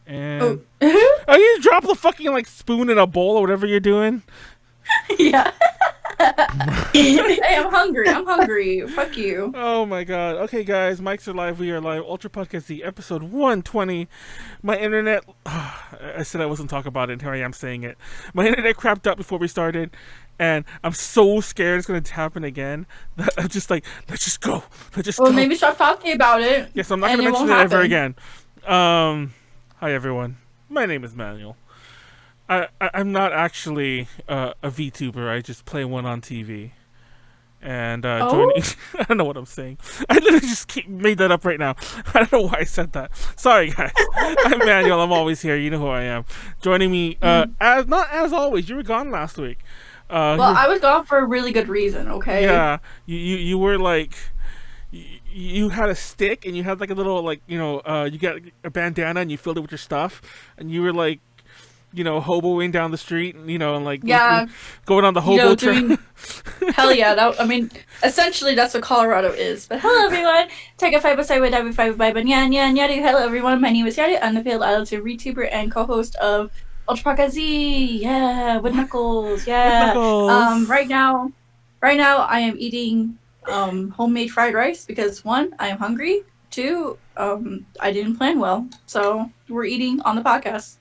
And Oh. oh, you drop the fucking like spoon in a bowl or whatever you're doing. Yeah. Hey, I'm hungry. I'm hungry. Fuck you. Oh my god. Okay, guys, mics are live. We are live. Ultra Podcast Z, episode 120. My internet. I said I wasn't talking about it, and here I am saying it. My internet crapped out before we started, and I'm so scared it's going to happen again. That I'm just like, let's just go. Let's just Well, go. maybe stop talking about it. Yes, I'm not going to mention it ever again. Hi, everyone. My name is Manuel. I'm not actually a VTuber. I just play one on TV. And joining, I don't know what I'm saying. I literally just made that up right now. I don't know why I said that. Sorry, guys. I'm Manuel. I'm always here. You know who I am. Joining me, as not as always. You were gone last week. Well, I was gone for a really good reason. Okay. Yeah, you were like, you had a stick and you had like a little like you got a bandana and you filled it with your stuff and you were like, hoboing down the street and and like going on the hobo train. Hell yeah! Essentially that's what Colorado is. But hello everyone, take a 5 aside with every 5 by Nyaru. Hello everyone, my name is Nyaru. I'm the failed adult VTuber and co-host of Ultra Podcast Z. Yeah, with Knuckles. Yeah. With Knuckles. Right now I am eating homemade fried rice because 1, I am hungry. 2, I didn't plan well, so we're eating on the podcast.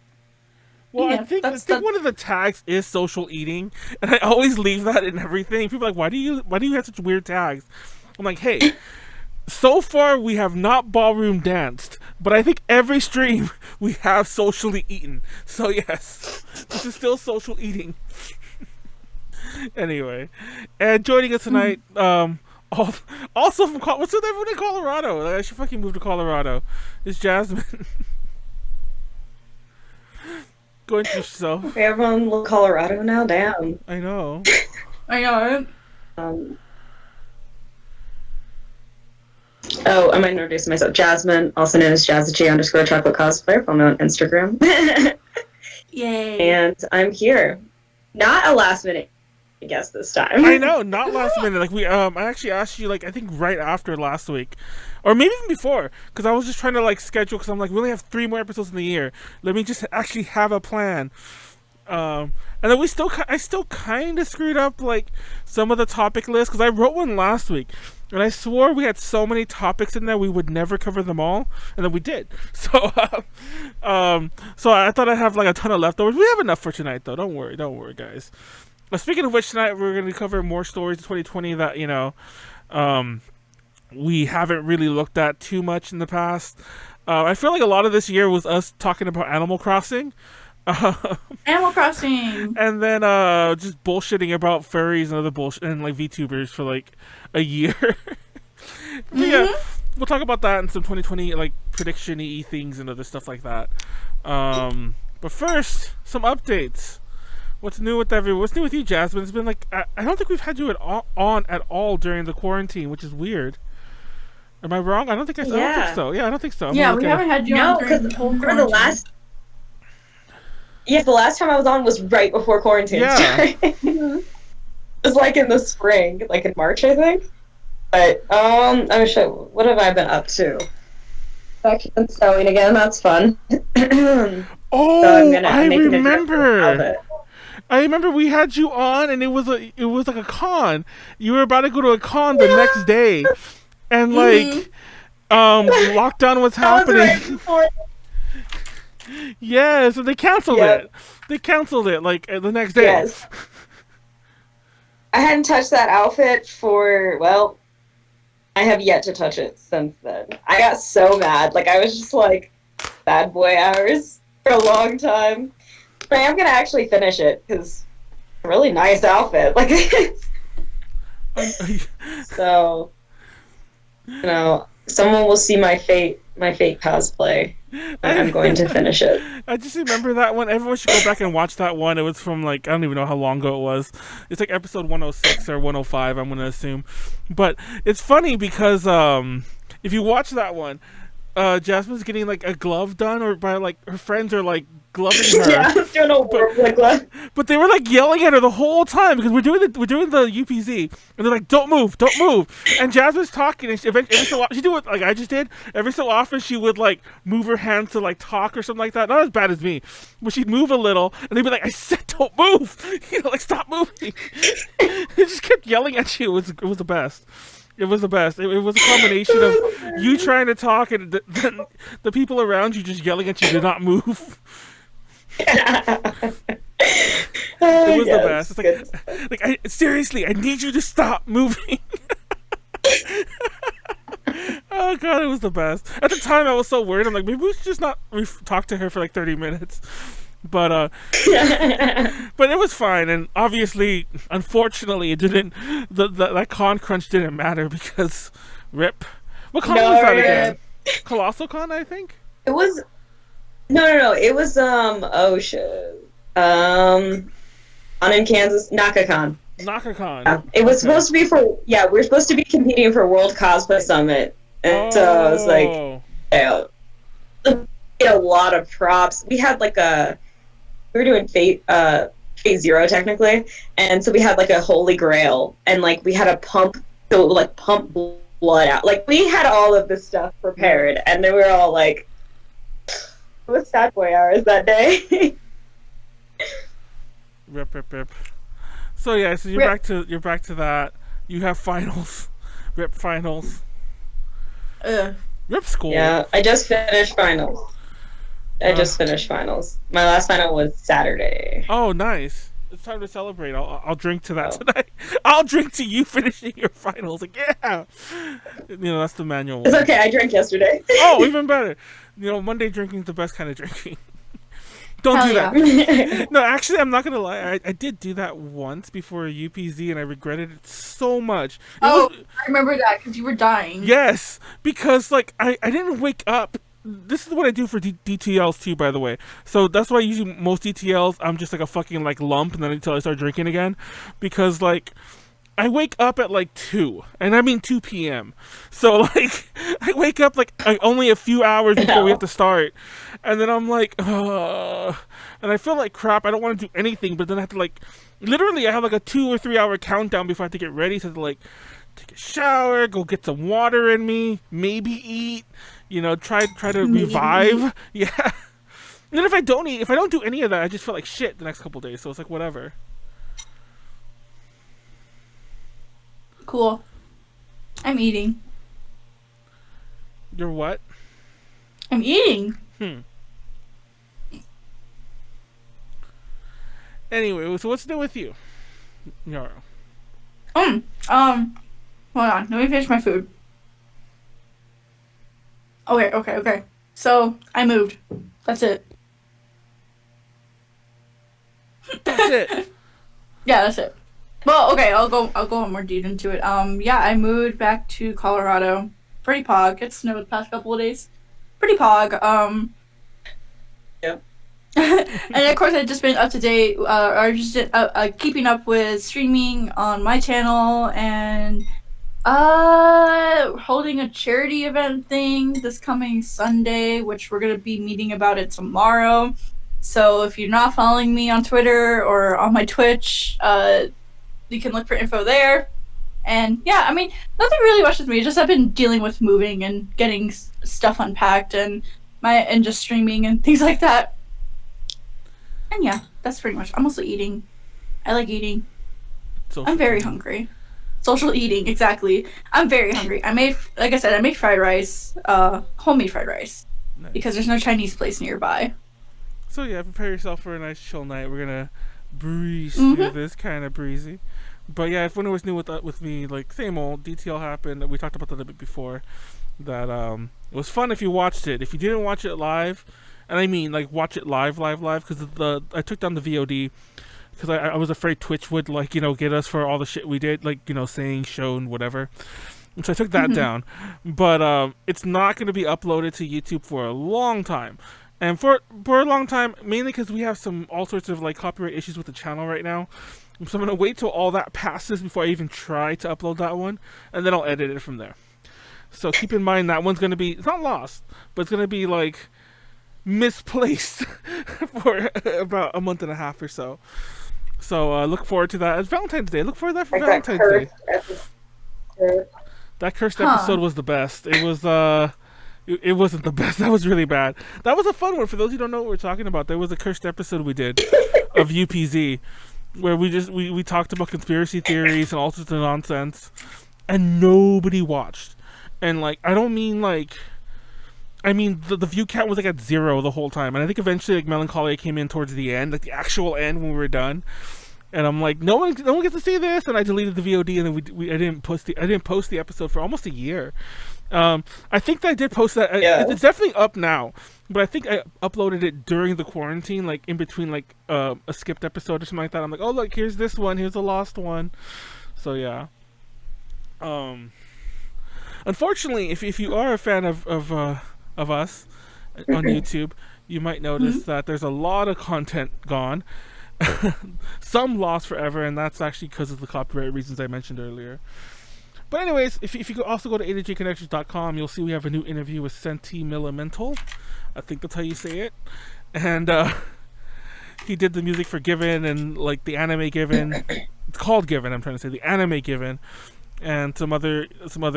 Well, yeah, I think one of the tags is social eating, and I always leave that in everything. People are like, why do you have such weird tags? I'm like, hey, so far we have not ballroom danced, but I think every stream we have socially eaten. So yes, this is still social eating. Anyway, and joining us tonight, also from what's with everyone in Colorado? Like, I should fucking move to Colorado. It's Jasmine. Go into yourself. Okay, everyone in Colorado now. Damn. I know. I know. I'm gonna introduce myself. Jasmine, also known as JazzaG_chocolate cosplayer, follow me on Instagram. Yay. And I'm here. Not a last minute guest this time. I know, not last minute. Like I actually asked you, like I think right after last week, or maybe even before, because I was just trying to like schedule. Because I'm like, we only have 3 more episodes in the year. Let me just actually have a plan. And then I still kind of screwed up like some of the topic lists because I wrote one last week, and I swore we had so many topics in there we would never cover them all, and then we did. So, so I thought I'd have like a ton of leftovers. We have enough for tonight, though. Don't worry, guys. Speaking of which, tonight we're going to cover more stories of 2020 that we haven't really looked at too much in the past. I feel like a lot of this year was us talking about Animal Crossing. Animal Crossing! And then just bullshitting about furries and other bullshit and like VTubers for like a year. Yeah, we'll talk about that and some 2020 like prediction-y things and other stuff like that. But first, some updates. What's new with everyone? What's new with you, Jasmine? It's been like I don't think we've had you on at all during the quarantine, which is weird. Am I wrong? I don't think so. Yeah, I don't think so. Yeah, we haven't had you on during the whole quarantine. The last time I was on was right before quarantine started. It was like in the spring, like in March, I think. But I'm sure. What have I been up to? I've been sewing again. That's fun. I remember. I remember we had you on, and it was like a con. You were about to go to a con the next day, and like, lockdown was happening. Yeah, so they canceled it. They canceled it like the next day. Yes. I hadn't touched that outfit I have yet to touch it since then. I got so mad. Like I was just like bad boy hours for a long time. But I am gonna actually finish it because it's a really nice outfit. Like, so someone will see my fate cosplay. And I'm going to finish it. I just remember that one. Everyone should go back and watch that one. It was from like I don't even know how long ago it was. It's like episode 106 or 105. I'm gonna assume, but it's funny because if you watch that one, Jasmine's getting like a glove done, or by like her friends are like gloving her. Yeah, I'm doing a warm glove. But they were like yelling at her the whole time because we're doing the UPZ, and they're like, "Don't move, don't move." And Jasmine's talking, and every so often she do it like I just did. Every so often she would like move her hands to like talk or something like that. Not as bad as me, but she'd move a little, and they'd be like, "I said don't move," like stop moving. They just kept yelling at you. It was the best. It was the best. It was a combination of you trying to talk and the people around you just yelling at you to not move. It was the best. It's like seriously, I need you to stop moving. Oh god, it was the best. At the time, I was so worried. I'm like, maybe we should just not talk to her for like 30 minutes. But it was fine, and obviously, unfortunately, it didn't. That con crunch didn't matter because, rip. What con was that again? Colossal Con, I think. It was. No. It was oh shit. On in Kansas, NakaCon. NakaCon. Yeah. It was supposed to be for we were supposed to be competing for World Cosplay Summit, and so I was like, a lot of props. We had like we were doing Phase Zero technically, and so we had like a Holy Grail, and like we had a pump blood out. Like we had all of this stuff prepared, and then we were all like, it was sad boy hours that day. Rip. So yeah, so you're back to that. You have finals. Rip finals. Rip school. Yeah, I just finished finals. My last final was Saturday. Oh, nice. It's time to celebrate. I'll drink to that tonight. I'll drink to you finishing your finals. Like, yeah. That's the manual one. It's okay. I drank yesterday. Oh, even better. Monday drinking is the best kind of drinking. Don't do that. No, actually, I'm not going to lie. I did do that once before a UPZ, and I regretted it so much. I remember that because you were dying. Yes, because, like, I didn't wake up. This is what I do for DTLs too, by the way. So that's why usually most DTLs, I'm just like a fucking like lump, and then until I start drinking again, because like I wake up at like 2, and I mean 2 p.m. So like I wake up like only a few hours before we have to start, and then I'm like, and I feel like crap. I don't want to do anything, but then I have to like, literally, I have like a 2 or 3 hour countdown before I have to get ready. So I have to like take a shower, go get some water in me, maybe eat. Try to revive. Yeah. And then if I don't do any of that, I just feel like shit the next couple days. So it's like whatever. Cool. I'm eating. You're what? I'm eating. Anyway, so what's new with you, Nyaru? Hold on. Let me finish my food. Okay. So I moved. That's it. That's it. Yeah, that's it. Well, okay, I'll go more deep into it. I moved back to Colorado. Pretty pog. It snowed the past couple of days. Pretty pog. Yep. And of course, I've just been up to date, or just keeping up with streaming on my channel, and holding a charity event thing this coming Sunday, which we're gonna be meeting about it tomorrow. So if you're not following me on Twitter or on my Twitch, you can look for info there. And yeah, I mean, nothing really much with me. Just I've been dealing with moving and getting stuff unpacked and just streaming and things like that. And yeah, that's pretty much. I'm also eating. I like eating. I'm very hungry. Social eating, exactly. I'm very hungry. I made fried rice, homemade fried rice, nice. Because there's no Chinese place nearby. So yeah, prepare yourself for a nice chill night. We're gonna breeze through this, kind of breezy. But yeah, if anyone was new with me, like same old DTL happened. We talked about that a bit before. That it was fun if you watched it. If you didn't watch it live, and I mean like watch it live, because I took down the VOD. Because I was afraid Twitch would, like, get us for all the shit we did, like, saying, shown, whatever. And so I took that down. But it's not going to be uploaded to YouTube for a long time. And for a long time, mainly because we have all sorts of, like, copyright issues with the channel right now. So I'm going to wait till all that passes before I even try to upload that one. And then I'll edit it from there. So keep in mind that one's gonna be, it's not lost, but it's gonna be like misplaced for about a month and a half or so. So look forward to that. It's Valentine's Day. Look forward to that for Valentine's Day. That cursed episode was the best. It was it wasn't the best. That was really bad. That was a fun one. For those who don't know what we're talking about, there was a cursed episode we did of UPZ where we talked about conspiracy theories and all sorts of nonsense, and nobody watched. And like, I don't mean like, I mean the view count was like at 0 the whole time, and I think eventually like Melancholia came in towards the end, like the actual end when we were done. And I'm like, no one gets to see this, and I deleted the VOD, and then I didn't post the episode for almost a year. I think that I did post that. It's definitely up now, but I think I uploaded it during the quarantine, like in between like a skipped episode or something like that. I'm like, oh look, here's this one, here's the lost one. So yeah. Unfortunately, if you are a fan of us on YouTube, you might notice that there's a lot of content gone. Some lost forever, and that's actually because of the copyright reasons I mentioned earlier. But anyways, if you could also go to ADGconnections.com, you'll see we have a new interview with Senti Milimental. I think that's how you say it. And he did the music for Given and like the anime Given. It's called Given, I'm trying to say, the anime Given, and some other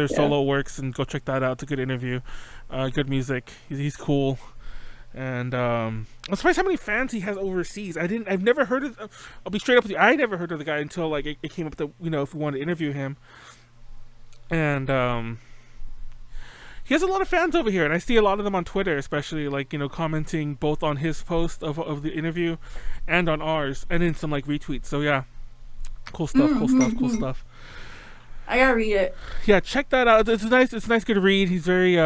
solo works, and go check that out. It's a good interview. Good music. He's cool. And I'm surprised how many fans he has overseas. I've never heard of. I'll be straight up with you. I never heard of the guy until like it came up that, you know, if we wanted to interview him. And he has a lot of fans over here, and I see a lot of them on Twitter, especially like, you know, commenting both on his post of the interview and on ours, and in some like retweets. So yeah, cool stuff. Cool stuff. I gotta read it. Yeah, check that out. It's a nice good read. He's very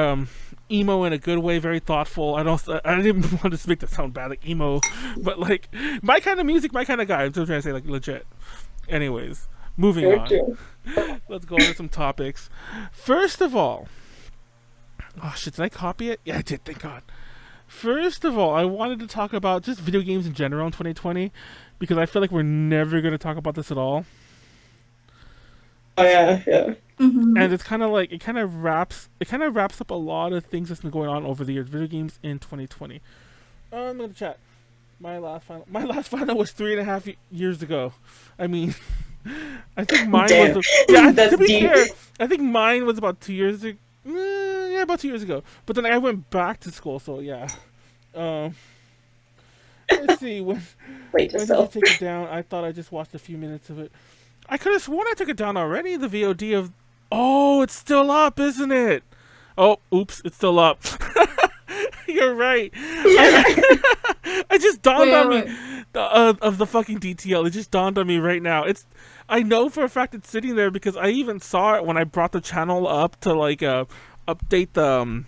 emo in a good way, very thoughtful. I didn't want to make that sound bad, like emo, but like my kind of music, my kind of guy. I'm still trying to say like legit. Anyways, moving on. Let's go into some topics. First of all, oh shit, did I copy it? Yeah, I did, thank God. First of all, I wanted to talk about just video games in general in 2020, because I feel like we're never going to talk about this at all. Oh yeah. Mm-hmm. And it's kind of like, it kind of wraps up a lot of things that's been going on over the years. Video games in 2020. I'm going to chat. My last final was 3.5 years ago. I mean, I think mine was. To be fair, I think mine was about 2 years ago. Yeah, about 2 years ago. But then I went back to school, so yeah. Let's see. When did you take it down? I thought I just watched a few minutes of it. I could have sworn I took it down already. The VOD of. Oh, it's still up, isn't it? Oh, oops, it's still up. You're right. I just dawned on me of the fucking DTL. It just dawned on me right now. I know for a fact it's sitting there because I even saw it when I brought the channel up to like update the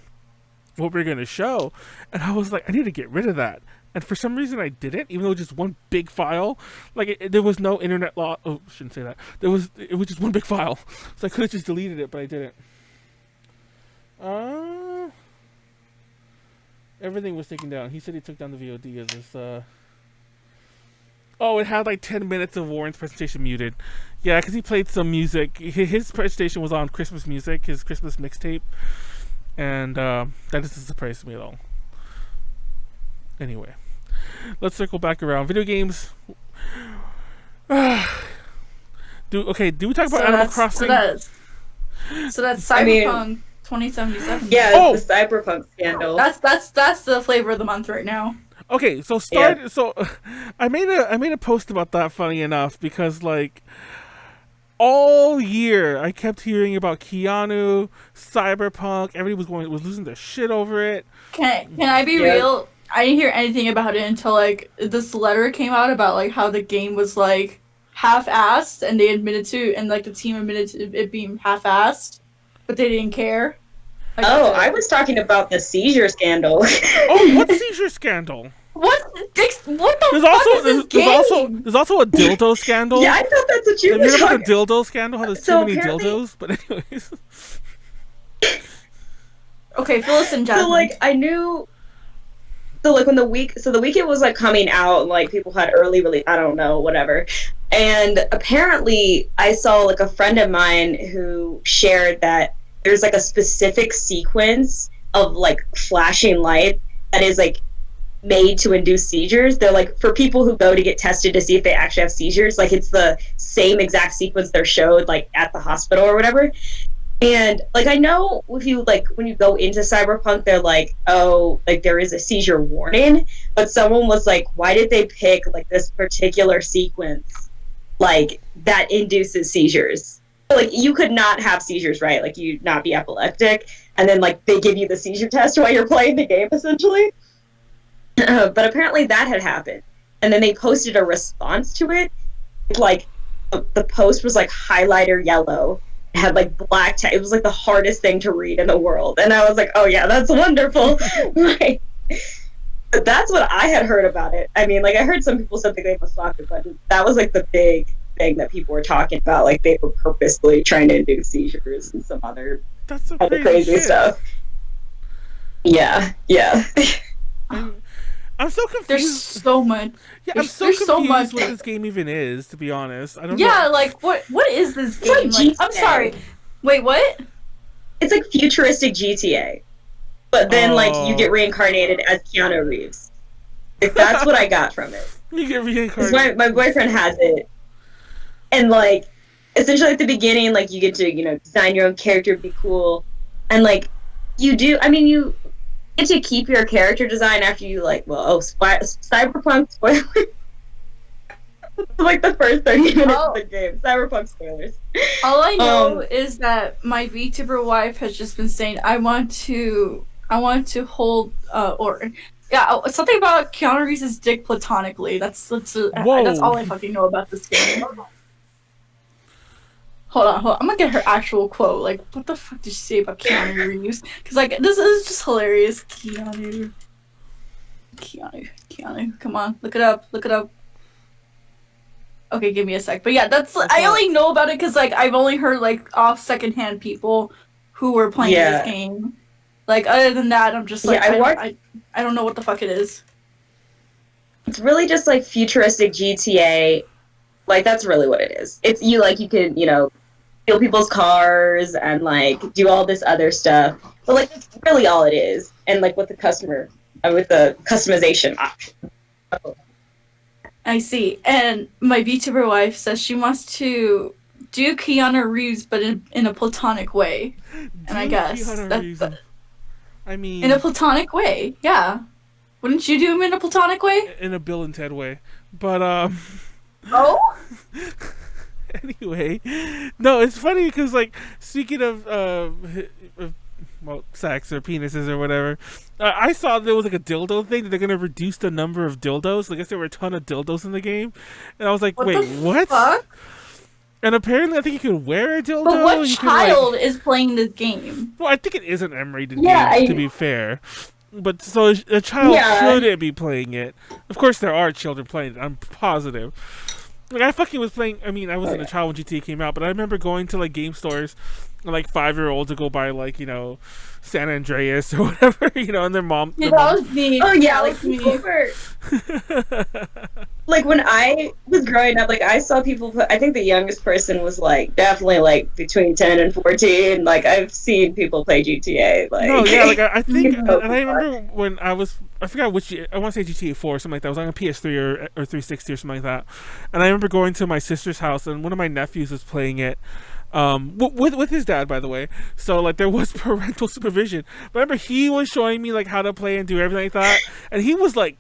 what we're gonna show, and I was like, I need to get rid of that. And for some reason I didn't, even though it was just one big file. Like there was no internet law. Oh, shouldn't say that. It was just one big file, so I could have just deleted it, but I didn't. Everything was taken down. He said he took down the VOD of this. Oh, it had like 10 minutes of Warren's presentation muted. Yeah, because he played some music. His presentation was on Christmas music, his Christmas mixtape. And that doesn't surprise me at all. Anyway, let's circle back around. Video games. Do we talk about Animal Crossing? So that's Cyberpunk 2077. Yeah, it's the Cyberpunk scandal. That's the flavor of the month right now. Okay, so I made a post about that, funny enough, because like all year I kept hearing about Keanu, Cyberpunk. Everybody was losing their shit over it. Can I be real? I didn't hear anything about it until like this letter came out about like how the game was like half-assed, and they admitted to, and like the team admitted to it being half-assed, but they didn't care. Like, I was talking about the seizure scandal. Oh, what seizure scandal? What the fuck is this game? There's also a dildo scandal. Yeah, I thought that's what you were talking about. Have you heard about the dildo scandal? How there's too many dildos? But anyways. Okay, fill us in, Jasmine. So like I knew. So like when the weekend was like coming out, and like people had early release, I don't know, whatever. And apparently I saw like a friend of mine who shared that there's like a specific sequence of like flashing light that is like made to induce seizures. They're like, for people who go to get tested to see if they actually have seizures, like it's the same exact sequence they're showed like at the hospital or whatever. And like, I know if you like, when you go into Cyberpunk, they're like, oh, like there is a seizure warning, but someone was like, why did they pick like this particular sequence like that induces seizures? Like you could not have seizures, right? Like you'd not be epileptic, and then like they give you the seizure test while you're playing the game essentially. But apparently that had happened, and then they posted a response to it. Like the post was like highlighter yellow, it had like black text. It was like the hardest thing to read in the world, and I was like, oh yeah, that's wonderful. Like, but that's what I had heard about it. I mean, like I heard some people said they must block it, but that was like the big thing that people were talking about. Like they were purposely trying to induce seizures and some other crazy stuff. Yeah. I'm so confused. There's so much. Yeah, I'm so confused so much. What this game even is, to be honest. I don't know. Yeah, like what is this game? Like, I'm sorry. Wait, what? It's like futuristic GTA. But then like you get reincarnated as Keanu Reeves. Like that's what I got from it. You get reincarnated. My boyfriend has it. And like essentially at the beginning, like you get to, you know, design your own character, be cool. And like you get to keep your character design after you like, Cyberpunk spoilers. Like the first 30 minutes of the game. Cyberpunk spoilers. All I know is that my VTuber wife has just been saying, I want to hold something about Keanu Reeves' dick platonically. That's all I fucking know about this game. Hold on. I'm gonna get her actual quote. Like, what the fuck did she say about Keanu Reeves? Because, like, this is just hilarious. Keanu. Come on, look it up. Okay, give me a sec. But yeah, I only know about it because, like, I've only heard, like, off secondhand people who were playing this game. Like, other than that, I'm just like, I don't know what the fuck it is. It's really just, like, futuristic GTA. Like, that's really what it is. It's, you can, you know, steal people's cars and like do all this other stuff, but like that's really all it is. And like with the customization option. I see. And my VTuber wife says she wants to do Keanu Reeves, but in a platonic way. And I guess I mean, in a platonic way, yeah. Wouldn't you do him in a platonic way? In a Bill and Ted way, but Oh. Anyway, no, it's funny because, like, speaking of sex or penises or whatever, I saw there was like a dildo thing that they're gonna reduce the number of dildos. Like, I guess there were a ton of dildos in the game, and I was like, wait, what? Fuck? And apparently, I think you could wear a dildo. But what child is playing this game? Well, I think it is an M-rated game, to be fair. But so a child shouldn't be playing it. Of course, there are children playing it. I'm positive. Like, I fucking was playing. I mean, I wasn't a child when GTA came out, but I remember going to like game stores, and, like 5-year-olds to go buy like, you know, San Andreas or whatever, you know, and their mom. Yeah, that was me. Oh yeah, like people were. Like when I was growing up, like I saw people put. I think the youngest person was like definitely like between 10 and 14. Like I've seen people play GTA. Like no, yeah, like I think, and I remember when I forgot which. I want to say GTA 4 or something like that. I was on a PS3 or 360 or something like that. And I remember going to my sister's house, and one of my nephews was playing it. With his dad, by the way. So like there was parental supervision. But I remember he was showing me like how to play and do everything like that, and he was like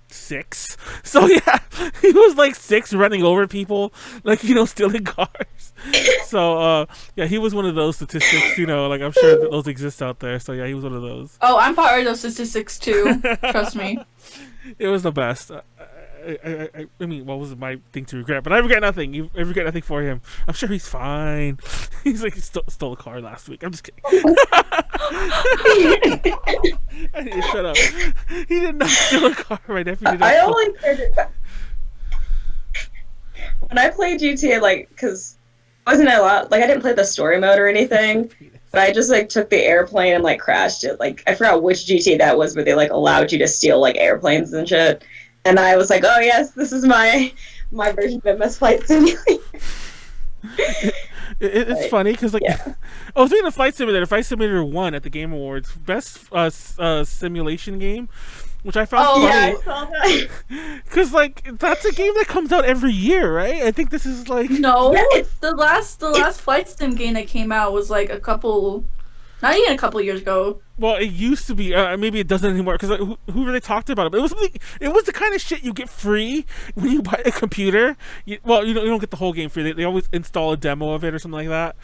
6. So yeah, he was like 6 running over people, like, you know, stealing cars. So yeah, he was one of those statistics, you know, like I'm sure that those exist out there. So yeah, he was one of those. Oh, I'm part of those statistics too. Trust me. It was the best. I mean, what was my thing to regret? But I regret nothing. I regret nothing for him. I'm sure he's fine. He's like, he stole a car last week. I'm just kidding. I need to shut up. He did not steal a car. My nephew did not. I only when I played GTA, like, because wasn't allowed. Like, I didn't play the story mode or anything. But I just like took the airplane and like crashed it. Like, I forgot which GTA that was, where they like allowed you to steal like airplanes and shit. And I was like, oh yes, this is my version of MS Flight Simulator. It's funny because like, I was reading Flight Simulator. Flight Simulator won at the Game Awards best simulation game, which I found funny. Yeah, I saw that. Because like that's a game that comes out every year, right? I think this is like No, the last Flight Sim game that came out was like not even a couple years ago. Well, it used to be. Maybe it doesn't anymore because like, who really talked about it? But it was the kind of shit you get free when you buy a computer. You don't get the whole game free. They always install a demo of it or something like that.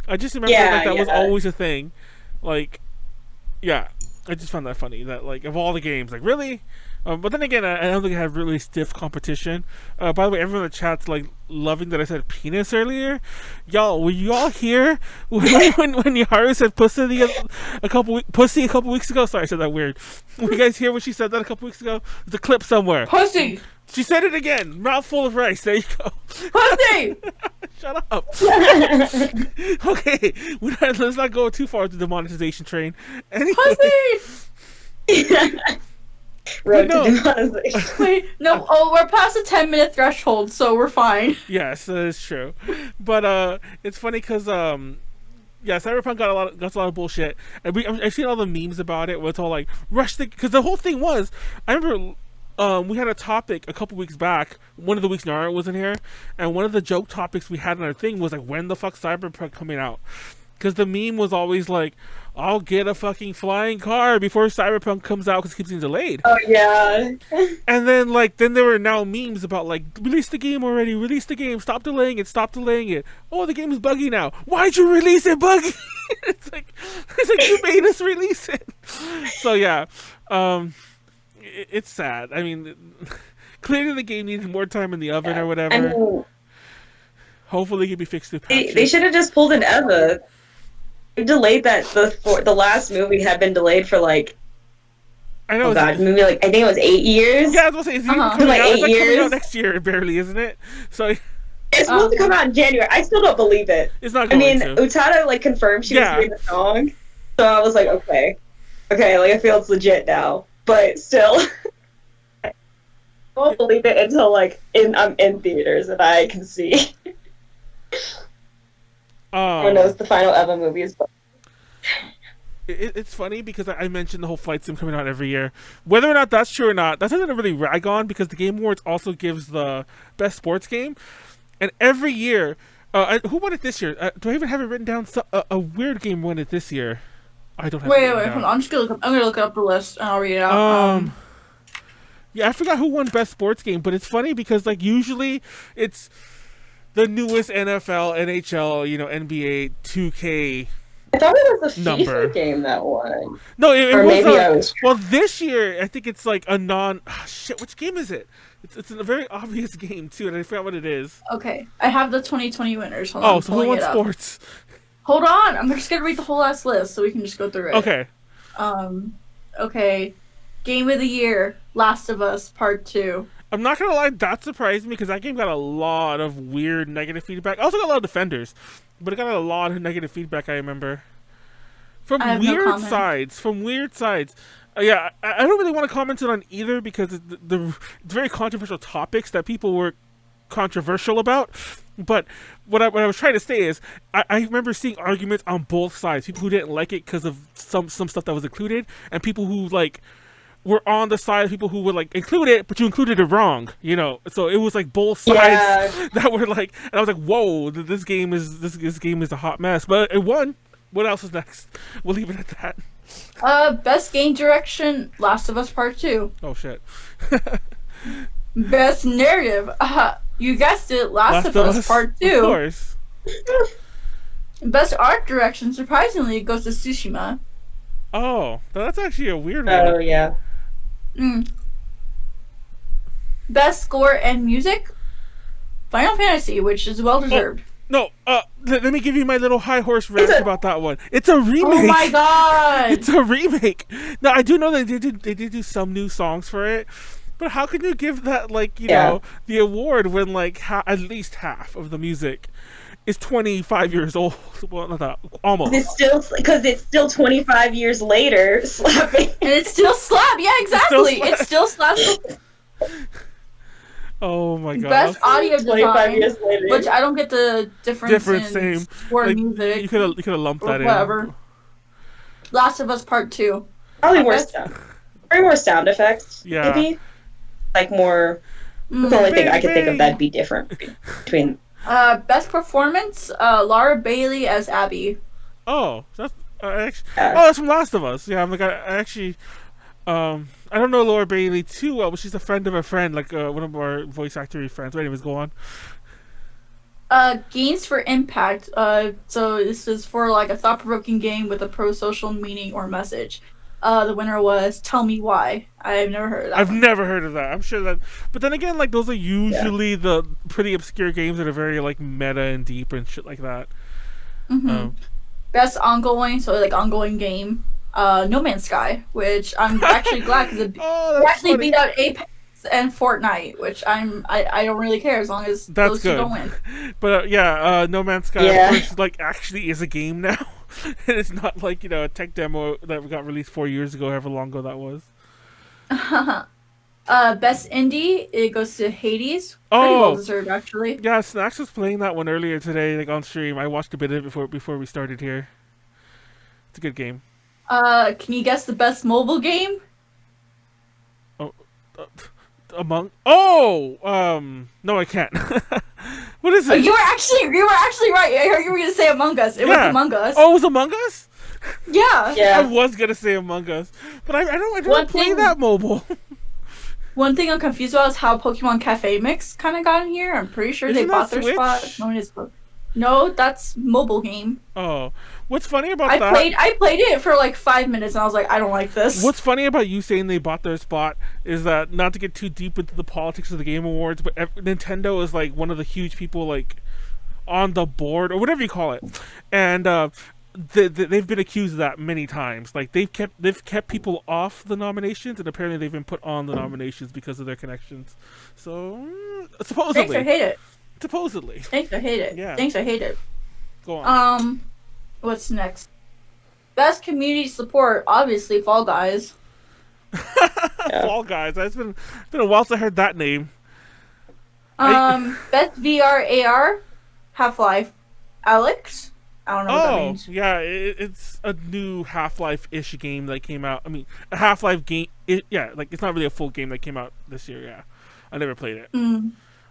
I just remember that was always a thing. Like, yeah, I just found that funny. That like of all the games, like really. But then again, I don't think it had really stiff competition. By the way, everyone in the chat's like loving that I said penis earlier. Y'all, were you all here when Nyaru said pussy a couple weeks ago? Sorry, I said that weird. Were you guys hear when she said that a couple weeks ago? There's a clip somewhere. Pussy. She said it again. Mouthful of rice. There you go. Pussy. Shut up. Okay, let's not go too far to the monetization train. Anyway. Pussy. Road to demonetization. Wait, no. Oh, we're past the 10-minute threshold, so we're fine. Yes, that is true. But it's funny because Cyberpunk got a lot of bullshit, and I've seen all the memes about it. Where it's all like rush because the whole thing was. I remember we had a topic a couple weeks back. One of the weeks Nyaru was in here, and one of the joke topics we had on our thing was like, when the fuck Cyberpunk coming out? Because the meme was always like, I'll get a fucking flying car before Cyberpunk comes out because it keeps getting delayed. Oh, yeah. And then there were now memes about like, release the game already, release the game, stop delaying it. Oh, the game is buggy now. Why'd you release it buggy? it's like you made us release it. So yeah, it's sad. I mean, clearly the game needed more time in the oven or whatever. I mean, hopefully it can be fixed through patches. They should have just pulled an Eva. They delayed that. The last movie had been delayed for like. I know. Oh god, maybe like I think it was 8 years. Yeah, I was gonna say it's even coming like out. 8 It's like years. coming out next year, barely, isn't it? So it's supposed to come out in January. I still don't believe it. It's not going to. Utada like confirmed she was doing the song, so I was like, okay, like I feel it's legit now. But still, I won't believe it until like I'm in theaters and I can see. Who knows the final Eva movie is. It's funny because I mentioned the whole Flight Sim coming out every year. Whether or not that's true or not, that's not going to really rag on because the Game Awards also gives the best sports game. And every year, who won it this year? Do I even have it written down? A weird game won it this year. I don't have it written down. Hold on. I'm gonna look up the list and I'll read it out. Yeah, I forgot who won best sports game, but it's funny because like usually it's the newest NFL, NHL, NBA, 2K. I thought it was a number. FIFA game that won. No, it or was. Maybe I was. Well, this year I think it's like a shit. Which game is it? It's a very obvious game too, and I forgot what it is. Okay, I have the 2020 winners. Hold on, so who won sports? Hold on, I'm just gonna read the whole last list so we can just go through it. Okay. Okay. Game of the Year, Last of Us Part 2. I'm not gonna lie, that surprised me because that game got a lot of weird negative feedback. I also got a lot of defenders, but it got a lot of negative feedback. I remember from weird sides. Yeah, I don't really want to comment on either because it's very controversial topics that people were controversial about. But what I was trying to say is, I remember seeing arguments on both sides. People who didn't like it because of some stuff that was included, and people who like were on the side of people who would like include it, but you included it wrong. So it was like both sides that were like, and I was like, whoa, this game is a hot mess. But it won. What else is next? We'll leave it at that. Best game direction, Last of Us Part 2. Oh shit. Best narrative, you guessed it, Last of Us Part 2. Of course. Best art direction, surprisingly, it goes to Tsushima. Oh, that's actually a weird one. Oh yeah. Best score and music, Final Fantasy, which is well deserved. No, let me give you my little high horse rant about that one. It's a remake. Oh my god! It's a remake. Now I do know that they did do some new songs for it, but how can you give that know the award when like at least half of the music is 25 years old? Well, not that, almost. It's still 25 years later slapping, and it still slaps. Yeah, exactly. It still slaps. Oh my god. Best audio 25 design, years later. which I don't get the difference in score Like, music you could have lumped or that whatever. in. Last of Us Part 2. Probably more Best- sound. Probably more sound effects. Yeah. Maybe. Like more. That's the only thing I could think of that'd be different between. Best performance, Laura Bailey as Abby. Oh, that's that's from Last of Us. Yeah, I'm like I actually, I don't know Laura Bailey too well, but she's a friend of a friend, like one of our voice actor friends. But anyways, go on. Games for impact. So this is for like a thought-provoking game with a pro-social meaning or message. The winner was Tell Me Why. I've never heard of that. I've never heard of that. I'm sure that, but then again, like those are usually the pretty obscure games that are very like meta and deep and shit like that. Best ongoing, so like ongoing game. No Man's Sky, which I'm actually glad because it actually beat out Apex and Fortnite, which I don't really care as long as those two don't win. But No Man's Sky of course, like actually is a game now. And it's not like, a tech demo that got released 4 years ago, however long ago that was. Best indie, it goes to Hades. Pretty well deserved, actually. Yeah, Snacks was playing that one earlier today, like on stream. I watched a bit of it before we started here. It's a good game. Can you guess the best mobile game? No, I can't. What is it? You were actually right. I heard you were gonna say Among Us. It was Among Us. Oh, it was Among Us? Yeah. I was gonna say Among Us, but I don't play that mobile. One thing I'm confused about is how Pokemon Cafe Mix kind of got in here. I'm pretty sure they bought their spot. No, that's mobile game. Oh, what's funny about that? I played it for like 5 minutes and I was like, I don't like this. What's funny about you saying they bought their spot is that, not to get too deep into the politics of the Game Awards, but Nintendo is like one of the huge people like on the board or whatever you call it, and they've been accused of that many times. Like they've kept people off the nominations, and apparently they've been put on the nominations because of their connections. So supposedly, thanks, I hate it. Supposedly. Thanks, I hate it. Yeah. Thanks, I hate it. Go on. What's next? Best community support, obviously Fall Guys. Fall Guys. It's been a while since I heard that name. Best VR AR, Half-Life. Alex? I don't know what that means. Yeah, it's a new Half-Life-ish game that came out. I mean, a Half-Life game. Like it's not really a full game that came out this year. Yeah, I never played it.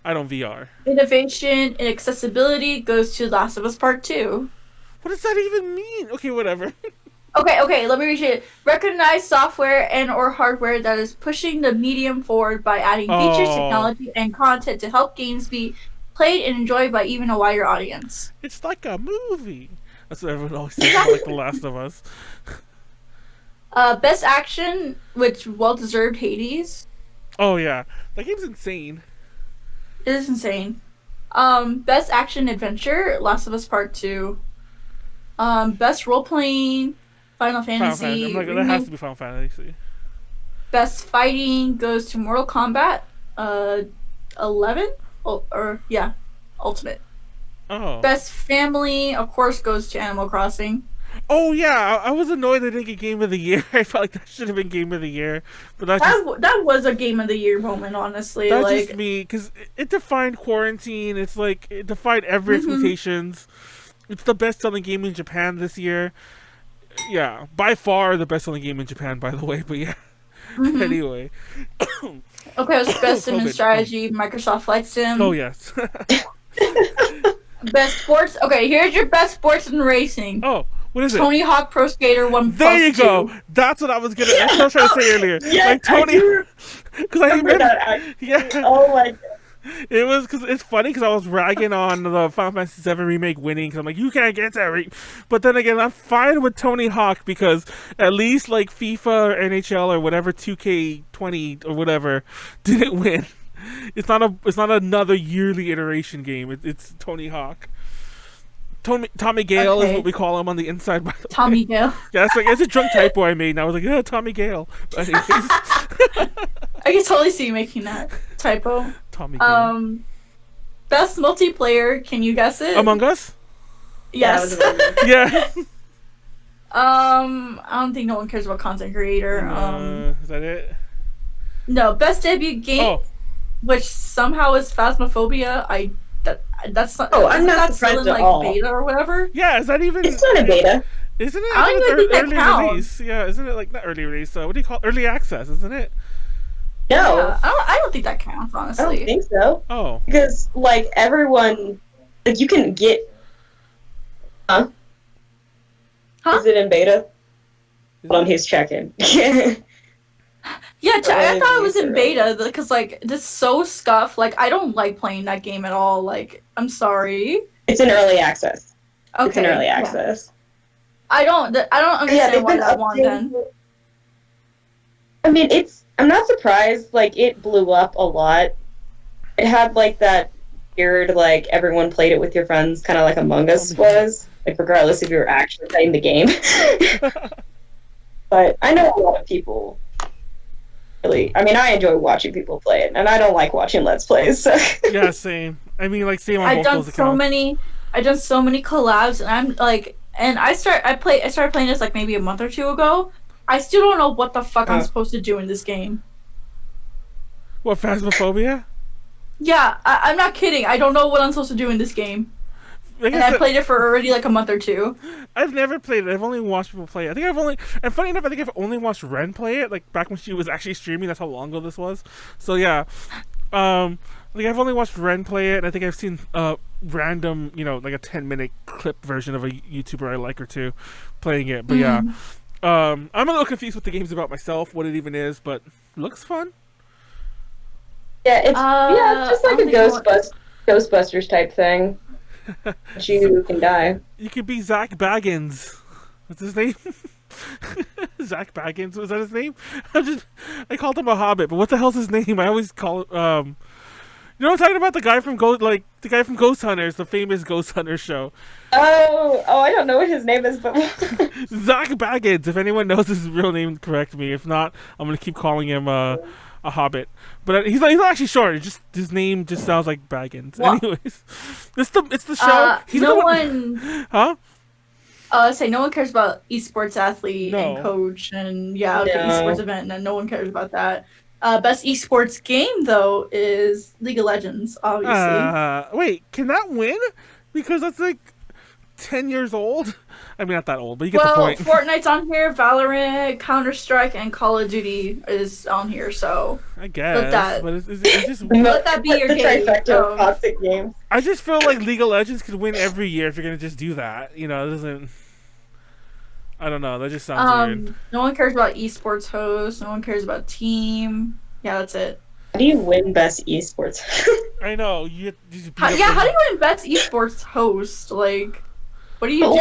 I don't VR. Innovation and accessibility goes to Last of Us Part 2. What does that even mean? Okay, whatever. Okay, let me read it. Recognize software and or hardware that is pushing the medium forward by adding features, technology, and content to help games be played and enjoyed by even a wider audience. It's like a movie. That's what everyone always says about like The Last of Us. Best action, which well-deserved Hades. Oh yeah, that game's insane. It is insane. Best action adventure, Last of Us Part 2. Best role-playing, Final Fantasy. I'm like, that has to be Final Fantasy. Best fighting goes to Mortal Kombat 11? Ultimate. Oh. Best family, of course, goes to Animal Crossing. Oh yeah, I was annoyed they didn't get Game of the Year. I felt like that should have been Game of the Year, but that was a Game of the Year moment, honestly. That's just me, because it defined quarantine. It's like it defied every expectations. It's the best-selling game in Japan this year. Yeah, by far the best-selling game in Japan, by the way. But yeah, anyway. Okay, it was best sim and strategy, Microsoft Flight Sim. Oh yes. Best sports. Okay, here's your best sports and racing. Oh. What is it? Tony Hawk Pro Skater 1+2. There you go. That's what I was gonna. That's what I was trying to say earlier. Yeah, like Tony, because I remember that. Yeah. Oh my god. It was because it's funny because I was ragging on the Final Fantasy VII remake winning because I'm like, you can't get that. But then again, I'm fine with Tony Hawk because at least like FIFA or NHL or whatever 2K20 or whatever didn't win. It's not another yearly iteration game. It's Tony Hawk. Tommy Gale is what we call him on the inside. By the Tommy Gale. Yeah, it's a drunk typo I made, and I was like, yeah, Tommy Gale. But anyways. I can totally see you making that typo. Tommy Gale. Best multiplayer, can you guess it? Among Us? Yes. Yeah. I don't think no one cares about content creator. Is that it? No, best debut game. Oh. which somehow is Phasmophobia. That's not. Oh, I'm not that surprised still in, at all. beta or whatever? Yeah, is that even? It's not a beta. Isn't it? I don't even think that early counts. release. Yeah, isn't it like not early release? What do you call early access? Isn't it? No, Yeah, I don't think that counts, I honestly. don't think so. Oh, Because like everyone, like you can get. Huh? Is it in beta? Hold on, he's checking. Yeah, I thought it was in Early beta because like this is so scuffed. Like I don't like playing that game at all. Like I'm sorry. It's in early access. Okay. It's in early yeah. access. I don't understand why that one then. I mean, I'm not surprised. Like, it blew up a lot. It had like that weird, like everyone played it with your friends, kind of like Among Us was. Like, regardless if you were actually playing the game. But I know a lot of people. Really, I mean, I enjoy watching people play it, and I don't like watching Let's Plays. So. yeah, same. I mean, like same on I've both done those so accounts. many. I've done so many collabs, and I'm like, and I started playing this like maybe a month or two ago. I still don't know what the fuck I'm supposed to do in this game. What, Phasmophobia? Yeah, I'm not kidding. I don't know what I'm supposed to do in this game. And I played it for already like a month or two. I've never played it. I've only watched people play it. And funny enough, I think I've only watched Ren play it, like back when she was actually streaming. That's how long ago this was. So yeah, like I've only watched Ren play it, and I think I've seen random, like a 10-minute clip version of a YouTuber I like or two playing it. But yeah, I'm a little confused with the game's about myself, what it even is, but it looks fun. Yeah, it's just like a Ghostbusters type thing. You can die. You could be Zach Baggins. What's his name? Zach Baggins, was that his name? I called him a hobbit, but what the hell's his name? I always call it you know what I'm talking about? The guy from Ghost Hunters, the famous Ghost Hunters show. Oh, I don't know what his name is, but Zach Baggins. If anyone knows his real name, correct me. If not, I'm gonna keep calling him a hobbit. But he's not actually short. It's just his name just sounds like Baggins. Well, anyways, it's the show. He's no the one. Huh? No one cares about esports athlete and coach and esports event, and then no one cares about that. Best esports game though is League of Legends, obviously. Wait, can that win? Because that's like 10 years old. I mean, not that old, but you get the point. Fortnite's on here, Valorant, Counter-Strike, and Call of Duty is on here, so I guess. But it's just let that be your game. Trifecta of toxic games. I just feel like League of Legends could win every year if you're gonna just do that. It doesn't. I don't know. That just sounds weird. No one cares about esports host. No one cares about team. Yeah, that's it. How do you win best esports? I know. How do you win best esports host? Like, what do you do?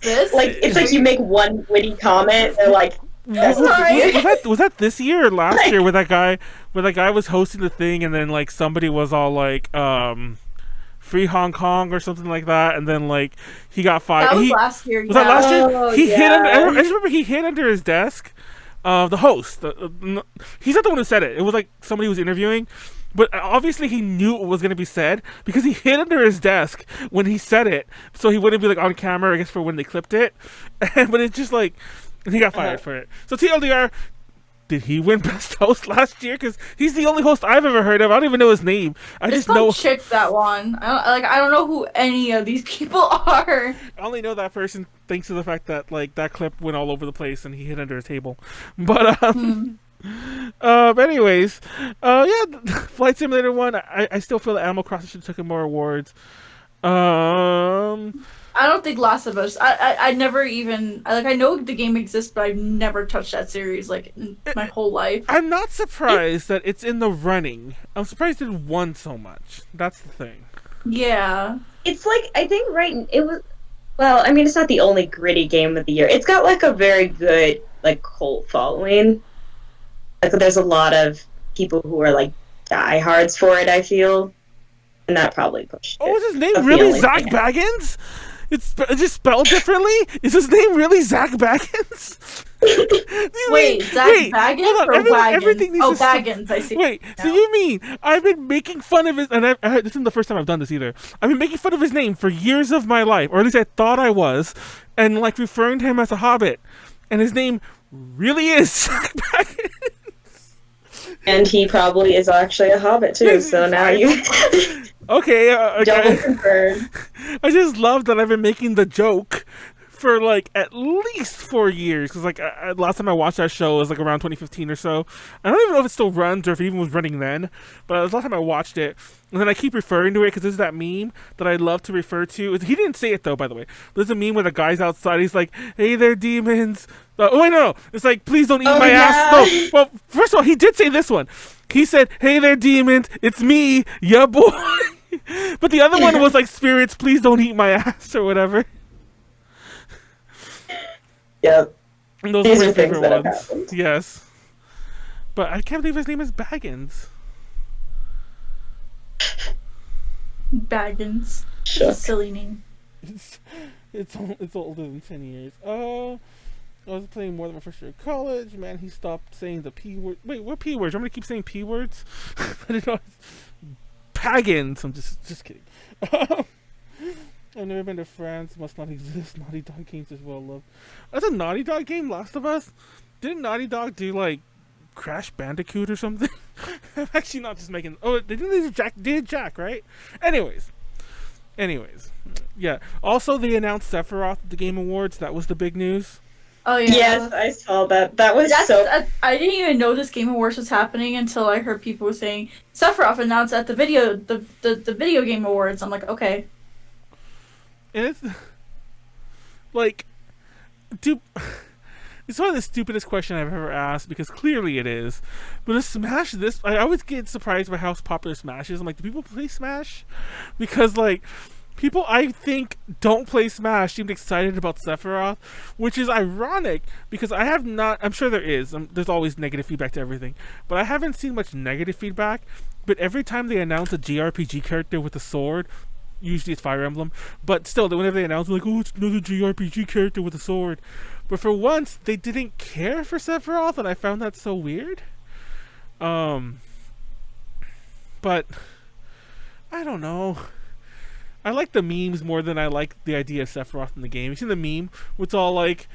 This? Like, it's like you make one witty comment. They're like, was that this year or last year where that guy was hosting the thing and then like somebody was all like Free Hong Kong or something like that, and then like he got fired. That was last year. Was that last year? He hid under. I just remember he hid under his desk. The host. He's not the one who said it. It was like somebody who was interviewing, but obviously he knew what was going to be said because he hid under his desk when he said it, so he wouldn't be like on camera. I guess for when they clipped it, but it's just like he got fired for it. So TLDR. Did he win Best Host last year? Because he's the only host I've ever heard of. I don't even know his name. I just know Chick that one. I don't know who any of these people are. I only know that person thanks to the fact that like that clip went all over the place and he hid under a table. But anyways, Flight Simulator 1. I still feel that Animal Crossing should have taken more awards. I don't think Last of Us. I never even I know the game exists, but I've never touched that series in my whole life. I'm not surprised that it's in the running. I'm surprised it won so much. That's the thing. Yeah, it's like I think it was. Well, I mean, it's not the only gritty game of the year. It's got like a very good cult following. Like there's a lot of people who are like diehards for it. I feel, and that probably pushed. Oh, is his name really Zach Baggins? It's just spelled differently? Is his name really Zach Baggins? Wait, Zach Baggins or Wagons? Baggins, I see. Wait, so you mean I've been making fun of his... And this isn't the first time I've done this either. I've been making fun of his name for years of my life, or at least I thought I was, and referring to him as a hobbit. And his name really is Zach Baggins. And he probably is actually a hobbit too, so now you okay, double confirmed. I just love that I've been making the joke for like at least 4 years, because like last time I watched that show was like around 2015 or so. I don't even know if it still runs or if it even was running then, but it was the last time I watched it, and then I keep referring to it because there's that meme that I love to refer to. He didn't say it though, by the way. There's a meme where the guy's outside, he's like, "Hey there, demons." Oh wait, no, it's like, "Please don't eat my ass." No, well, first of all, he did say this one. He said, "Hey there, demons, it's me, ya boy." But the other one was like, "Spirits, please don't eat my ass," or whatever. Yep. And those These are my are things favorite that have ones. happened. Yes. But I can't believe his name is Baggins. Baggins. Shook. Silly name. It's older than 10 years. Oh, I was playing more than my first year of college. Man, he stopped saying the P word. Wait, what P words? I'm gonna keep saying P words? I didn't know. Baggins. I'm just kidding. I've never been to France. Must not exist. Naughty Dog games is well loved. That's a Naughty Dog game, Last of Us? Didn't Naughty Dog do like Crash Bandicoot or something? I'm actually not just making. Oh, they did Jack, right? Anyways, yeah. Also, they announced Sephiroth at the Game Awards. That was the big news. Oh yeah. Yes, I saw that. That was I didn't even know this Game Awards was happening until I heard people saying Sephiroth announced at the video game awards. I'm like, okay. And it's like, dude, it's one of the stupidest questions I've ever asked, because clearly it is. But a Smash, I always get surprised by how popular Smash is. I'm like, do people play Smash? Because like, people I think don't play Smash seemed excited about Sephiroth, which is ironic because I have not. I'm sure there is. There's always negative feedback to everything, but I haven't seen much negative feedback. But every time they announce a JRPG character with a sword. Usually it's Fire Emblem, but still, whenever they announce, like, "Oh, it's another JRPG character with a sword," but for once they didn't care for Sephiroth, and I found that so weird. But I don't know. I like the memes more than I like the idea of Sephiroth in the game. You see the meme? It's all like,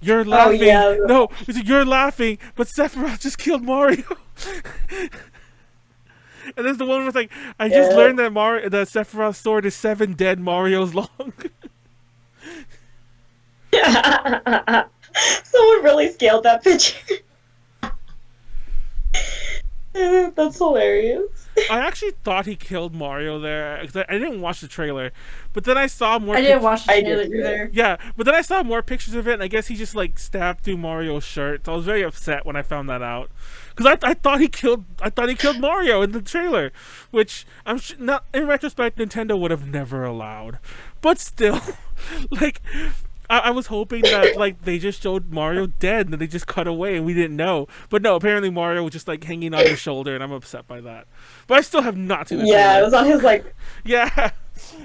"You're laughing." Oh, yeah. No, it's like, "You're laughing, but Sephiroth just killed Mario." And there's the one where it's like, "I just learned that Sephiroth's sword is 7 dead Marios long." Someone really scaled that picture. That's hilarious. I actually thought he killed Mario there, because I didn't watch the trailer, but then I saw more. I didn't watch the trailer either. Yeah, but then I saw more pictures of it, and I guess he just like stabbed through Mario's shirt. So I was very upset when I found that out, because I thought he killed Mario in the trailer, which I'm not, in retrospect, Nintendo would have never allowed, but still, like. I was hoping that like they just showed Mario dead and then they just cut away and we didn't know. But no, apparently Mario was just like hanging on his shoulder, and I'm upset by that. But I still have not seen the trailer. It was on his like. Yeah,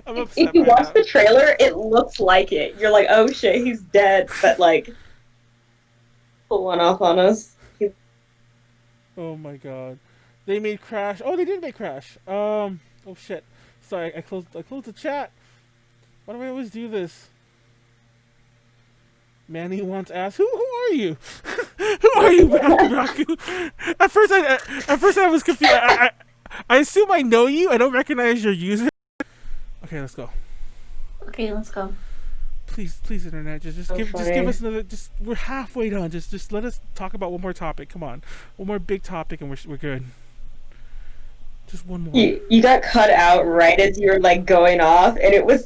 I'm upset. If you watch the trailer, it looks like it. You're like, "Oh shit, he's dead," but like, pull one off on us. Oh my god, they made Crash. Oh, they did make Crash. Oh shit. Sorry, I closed the chat. Why do I always do this? Manny wants ass. Who are you? Who are you, Raku? At first I was confused. I assume I know you. I don't recognize your user. Okay, let's go. Okay, let's go. Please, internet, just give us another. We're halfway done. Just let us talk about one more topic. Come on, one more big topic, and we're good. Just one more. You got cut out right as you were like going off, and it was.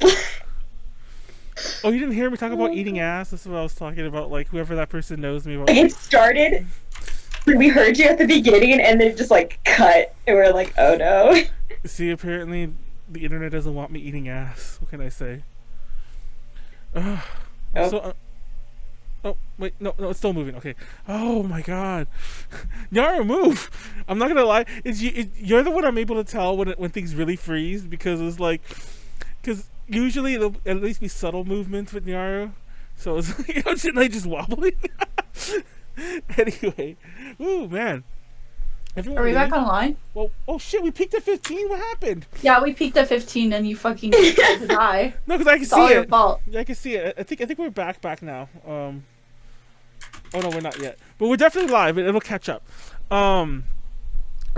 Oh, you didn't hear me talk about eating ass? That's what I was talking about, like, whoever that person knows me about. It started, we heard you at the beginning, and then just, like, cut, and we're like, oh no. See, apparently, the internet doesn't want me eating ass. What can I say? Oh, wait, no, it's still moving, okay. Oh my god. Nyaru, move! I'm not gonna lie, you're the one I'm able to tell when things really freeze, because it's like, usually it'll at least be subtle movements with Nyaru, so it's like, shouldn't I just wobbling? Anyway, ooh man. Are we back online? Well, oh shit, we peaked at 15. What happened? Yeah, we peaked at 15, and you fucking tried to die. No, because I can it's see all it. Your fault. Yeah, I can see it. I think we're back now. Oh no, we're not yet, but we're definitely live. It'll catch up.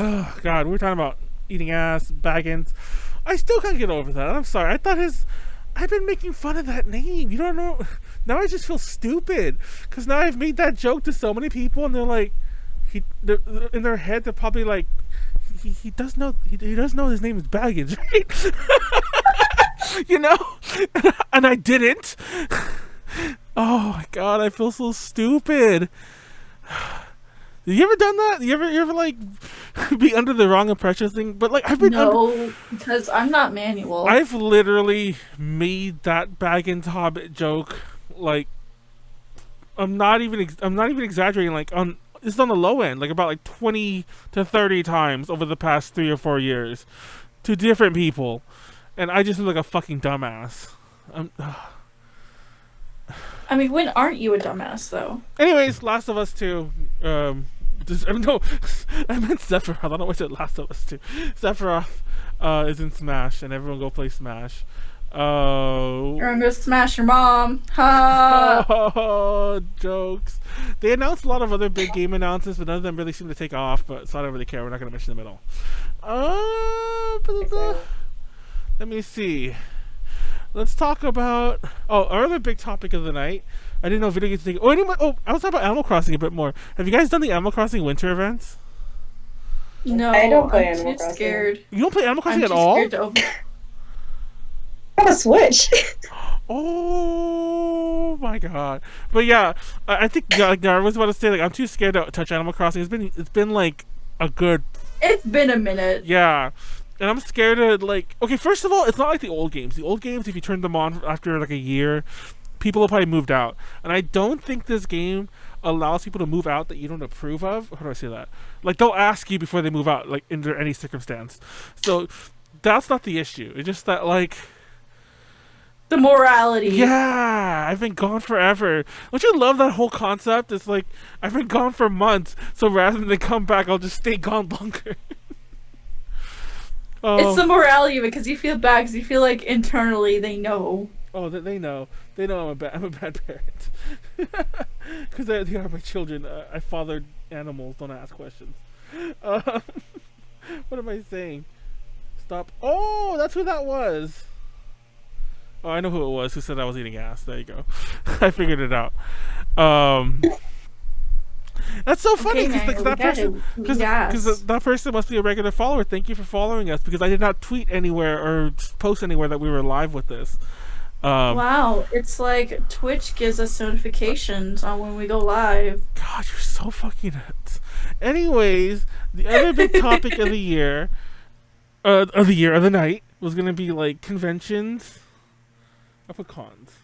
Oh God, we're talking about eating ass, Baggins. I still can't get over that. I'm sorry. I've been making fun of that name. You don't know. Now I just feel stupid because now I've made that joke to so many people, and they're like, in their head they're probably like, he does know his name is Baggins, right? And I didn't. Oh my God, I feel so stupid. You ever done that? You ever like be under the wrong impression thing? But like because I'm not Manuel. I've literally made that Baggins Hobbit joke. Like, I'm not even exaggerating. Like it's on the low end, like about like 20 to 30 times over the past 3 or 4 years, to different people, and I just look like a fucking dumbass. I mean, when aren't you a dumbass though? Anyways, Last of Us 2. I meant Sephiroth. I don't know why I said Last of Us 2. Sephiroth is in Smash, and everyone go play Smash. You're gonna smash your mom. Ha! Oh, jokes. They announced a lot of other big game announcements, but none of them really seem to take off. So I don't really care. We're not gonna mention them at all. Let me see. Let's talk about our other big topic of the night. I didn't know video games thing. I was talking about Animal Crossing a bit more. Have you guys done the Animal Crossing winter events? No, I don't play I'm Animal too Crossing. scared. You don't play Animal Crossing I'm at too all? scared to open. I have a Switch. Oh my God! But yeah, I think like I was about to say, like, I'm too scared to touch Animal Crossing. It's been like a good. It's been a minute. Yeah. And I'm scared to, like... Okay, first of all, it's not like the old games. The old games, if you turn them on after, like, a year, people have probably moved out. And I don't think this game allows people to move out that you don't approve of. How do I say that? Like, they'll ask you before they move out, like, under any circumstance. So, that's not the issue. It's just that, like... The morality. Yeah! I've been gone forever. Don't you love that whole concept? It's like, I've been gone for months, so rather than come back, I'll just stay gone longer. It's the morality because you feel bad because you feel like internally they know. Oh, they know. They know I'm a bad parent. Because they are my children. I fathered animals. Don't ask questions. What am I saying? Stop. Oh, that's who that was. Oh, I know who it was. Who said I was eating ass? There you go. I figured it out. That's so funny because that person must be a regular follower. Thank you for following us because I did not tweet anywhere or post anywhere that we were live with this. Wow, it's like Twitch gives us notifications on when we go live. God, you're so fucking nuts. Anyways, the other big topic of the night was gonna be like conventions. I put cons.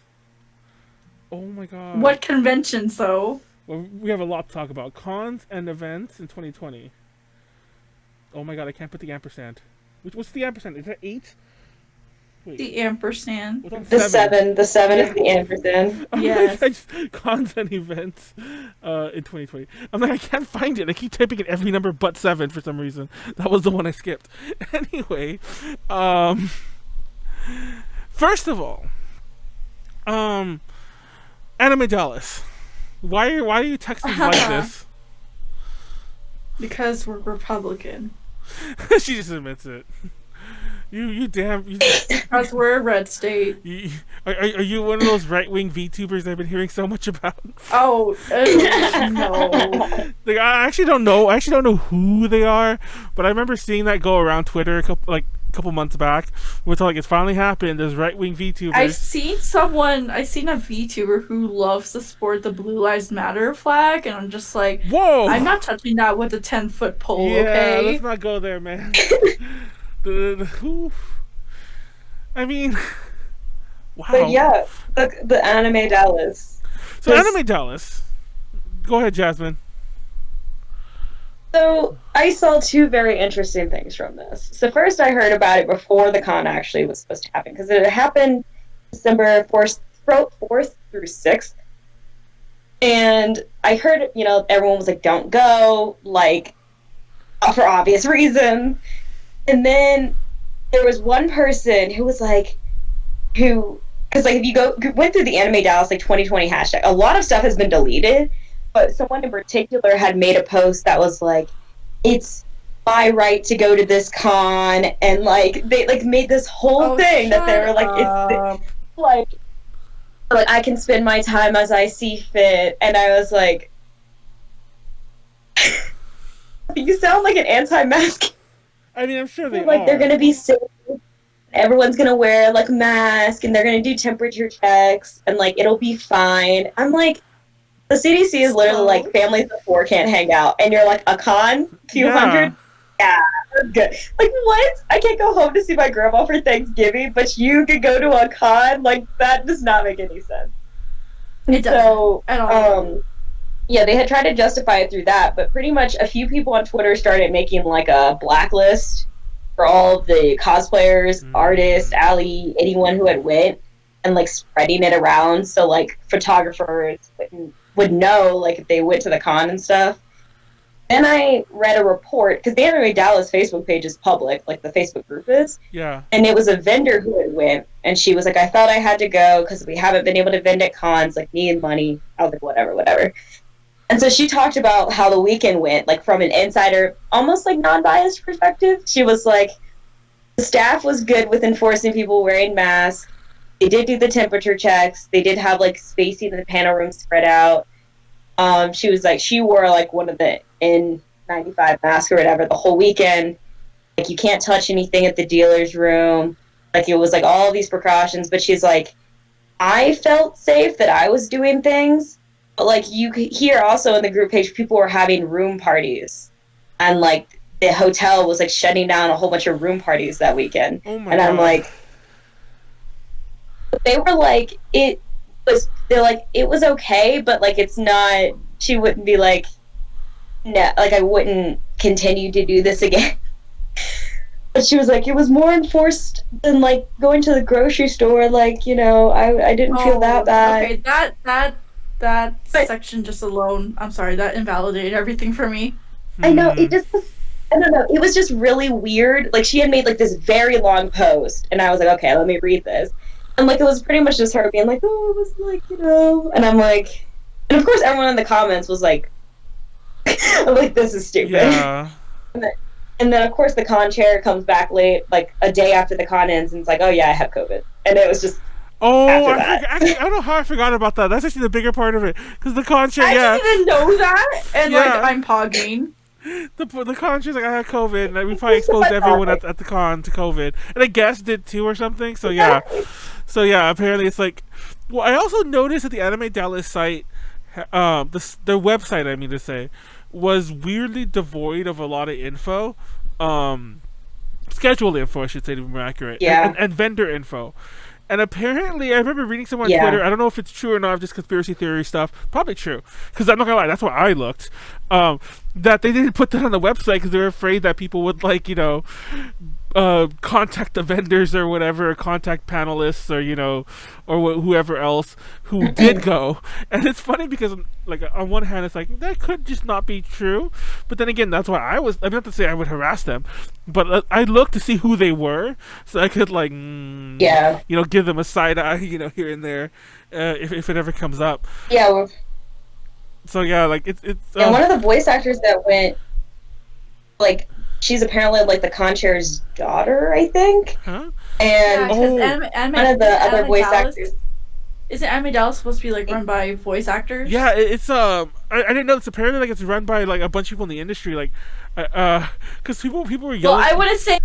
Oh my God. What conventions though? Well, we have a lot to talk about. Cons and events in 2020. Oh my God, I can't put the ampersand. What's the ampersand? Is that 8? Wait. The ampersand. The 7 is the ampersand. Yes. Cons and events in 2020. I'm like, I can't find it. I keep typing in every number but 7 for some reason. That was the one I skipped. Anyway, first of all, Anime Dallas. Why are you texting like this? Because we're Republican. She just admits it. You damn. Because we're a red state. Are you one of those right-wing VTubers I've been hearing so much about? Oh, no. Like, I actually don't know. I actually don't know who they are, but I remember seeing that go around Twitter a couple months back. Where it's like, it's finally happened. There's right-wing VTubers. I've seen a VTuber who loves to sport the Blue Lives Matter flag, and I'm just like, whoa! I'm not touching that with a 10-foot pole, yeah, okay? Let's not go there, man. I mean, wow. But yeah, the Anime Dallas. So Anime Dallas. Go ahead, Jasmine. So I saw two very interesting things from this. So first I heard about it before the con actually was supposed to happen, because it happened December 4th through 6th. And I heard, everyone was like, don't go, like, for obvious reasons. And then there was one person who was like, because like if you went through the Anime Dallas like 2020 hashtag, a lot of stuff has been deleted, but someone in particular had made a post that was like, it's my right to go to this con, and like they like made this whole thing that they were like, it's like I can spend my time as I see fit, and I was like, you sound like an anti-mask. I mean, I'm sure they like are. they're gonna be safe. Everyone's gonna wear like a mask, and they're gonna do temperature checks, and like it'll be fine. I'm like, the CDC is literally like families of 4 can't hang out, and you're like a con, few hundred. Yeah, that's good. Like what? I can't go home to see my grandma for Thanksgiving, but you could go to a con? Like that does not make any sense. It doesn't. So, at all. yeah, they had tried to justify it through that, but pretty much a few people on Twitter started making like a blacklist for all of the cosplayers, artists, anyone who had went, and like spreading it around so like photographers would know like if they went to the con and stuff. Then I read a report, because the Anime Dallas Facebook page is public, like the Facebook group is. Yeah. And it was a vendor who had went, and she was like, I thought I had to go because we haven't been able to vend at cons, like need money. I was like, whatever. And so she talked about how the weekend went, like from an insider, almost like non-biased perspective. She was like, the staff was good with enforcing people wearing masks. They did do the temperature checks. They did have like spacing in the panel room spread out. She was like, she wore like one of the N95 masks or whatever the whole weekend. Like you can't touch anything at the dealer's room. Like it was like all these precautions. But she's like, I felt safe that I was doing things. But like you could hear also in the group page, people were having room parties, and like the hotel was like shutting down a whole bunch of room parties that weekend. Oh my and I'm God. like, they were like, they're like, it was okay, but like it's not. She wouldn't be like, no, like I wouldn't continue to do this again. But she was like, it was more enforced than like going to the grocery store. Like, you know, I didn't feel that bad. Okay, that section just alone, I'm sorry, that invalidated everything for me. I know, it just, I don't know, it was just really weird. Like, she had made, like, this very long post, and I was like, okay, let me read this. And, like, it was pretty much just her being like, oh, it was, like, you know, and I'm like, and of course everyone in the comments was like, I'm like, this is stupid. Yeah. And then, of course, the con chair comes back late, like, a day after the con ends, and it's like, oh, yeah, I have COVID. And it was just, Oh, I I don't know how I forgot about that. That's actually the bigger part of it, because the contract. I didn't know that, and like I'm pogging. The contract's like, I had COVID, and we probably exposed everyone at the con to COVID, and I guess did too or something. So yeah, apparently it's like. Well, I also noticed that the Anime Dallas site, their website, I mean to say, was weirdly devoid of a lot of info. Schedule info, I should say, to be more accurate. Yeah. And vendor info. And apparently, I remember reading someone on Twitter, I don't know if it's true or not, just conspiracy theory stuff, probably true, because I'm not gonna lie, that's why I looked, that they didn't put that on the website because they were afraid that people would, like, you know, contact the vendors or whatever, or contact panelists, or, you know, or whoever else who did go. And it's funny because, like, on one hand, it's like, that could just not be true, but then again, that's why I'm not to say I would harass them, but I looked to see who they were, so I could, like, you know, give them a side eye, you know, here and there, if it ever comes up. Yeah. Well, so yeah, like it's. And one of the voice actors that went, like, she's apparently like the Conchair's daughter, I think. Huh? And one of the other voice actors. Isn't Anime Dallas supposed to be like run by voice actors? Yeah, it's I didn't know. It's apparently like it's run by like a bunch of people in the industry, like, because people were yelling. Well, I wouldn't say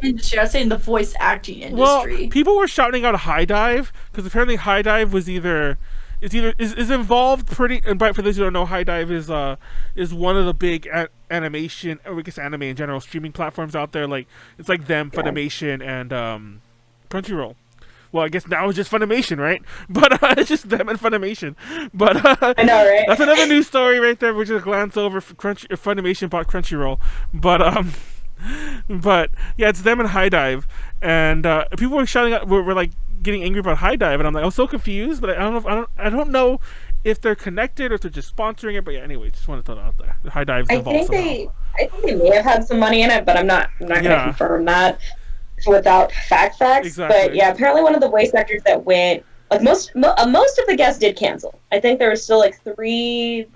industry. I was saying the voice acting industry. Well, people were shouting out High Dive because apparently High Dive was is involved pretty. And for those who don't know, High Dive is one of the big animation, or I guess anime in general, streaming platforms out there. Like it's like them, Funimation, and Crunchyroll. Well, I guess now it's just Funimation, right? But it's just them and Funimation. But I know, right? That's another news story right there. We're just glance over. Funimation bought Crunchyroll, but yeah, it's them and High Dive, and people were shouting out, were like getting angry about High Dive, and I'm like, I was so confused, but I don't know if they're connected or if they're just sponsoring it. But yeah, anyway, just wanted to throw that out there. The High Dive's involved somehow. I think they may have had some money in it, but I'm not gonna confirm that without facts. Exactly. But yeah, apparently one of the voice actors that went, like most of the guests did cancel. I think there were still like 3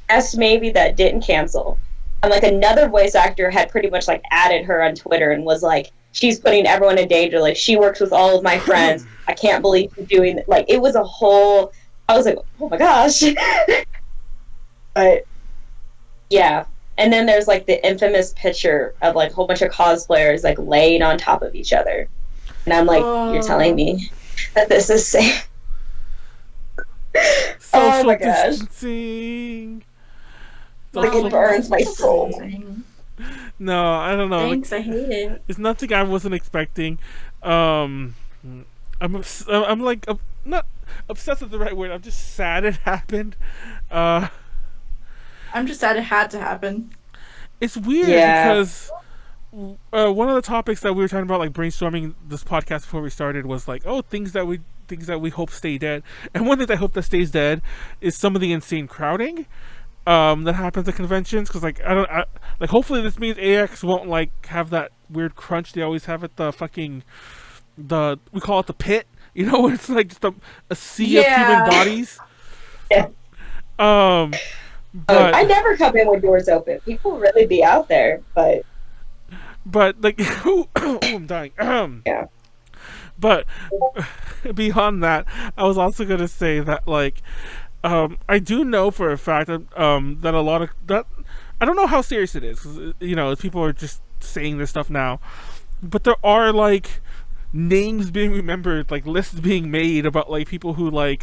guests maybe that didn't cancel. And like another voice actor had pretty much like added her on Twitter and was like, she's putting everyone in danger. Like, she works with all of my friends. I can't believe she's doing it. Like, it was a whole. I was like, oh my gosh. But yeah. And then there's like the infamous picture of like a whole bunch of cosplayers like laying on top of each other. And I'm like, you're telling me that this is safe? Oh my gosh. Distancing. Like, it burns my soul. No, I don't know. Thanks, I hate it. It's nothing I wasn't expecting. I'm like not obsessed with the right word. I'm just sad it happened. I'm just sad it had to happen. It's weird because one of the topics that we were talking about, like brainstorming this podcast before we started, was like, oh, things that we hope stay dead. And one thing that I hope that stays dead is some of the insane crowding that happens at conventions. Because like like hopefully this means AX won't like have that weird crunch they always have at the fucking we call it the pit. You know, it's like just a sea of human bodies. Yeah. But I never come in with doors open. People really be out there, but like, I'm dying. Yeah. But beyond that, I was also gonna say that like, I do know for a fact that that a lot of that, I don't know how serious it is, because you know people are just saying this stuff now, but there are like names being remembered, like lists being made about like people who like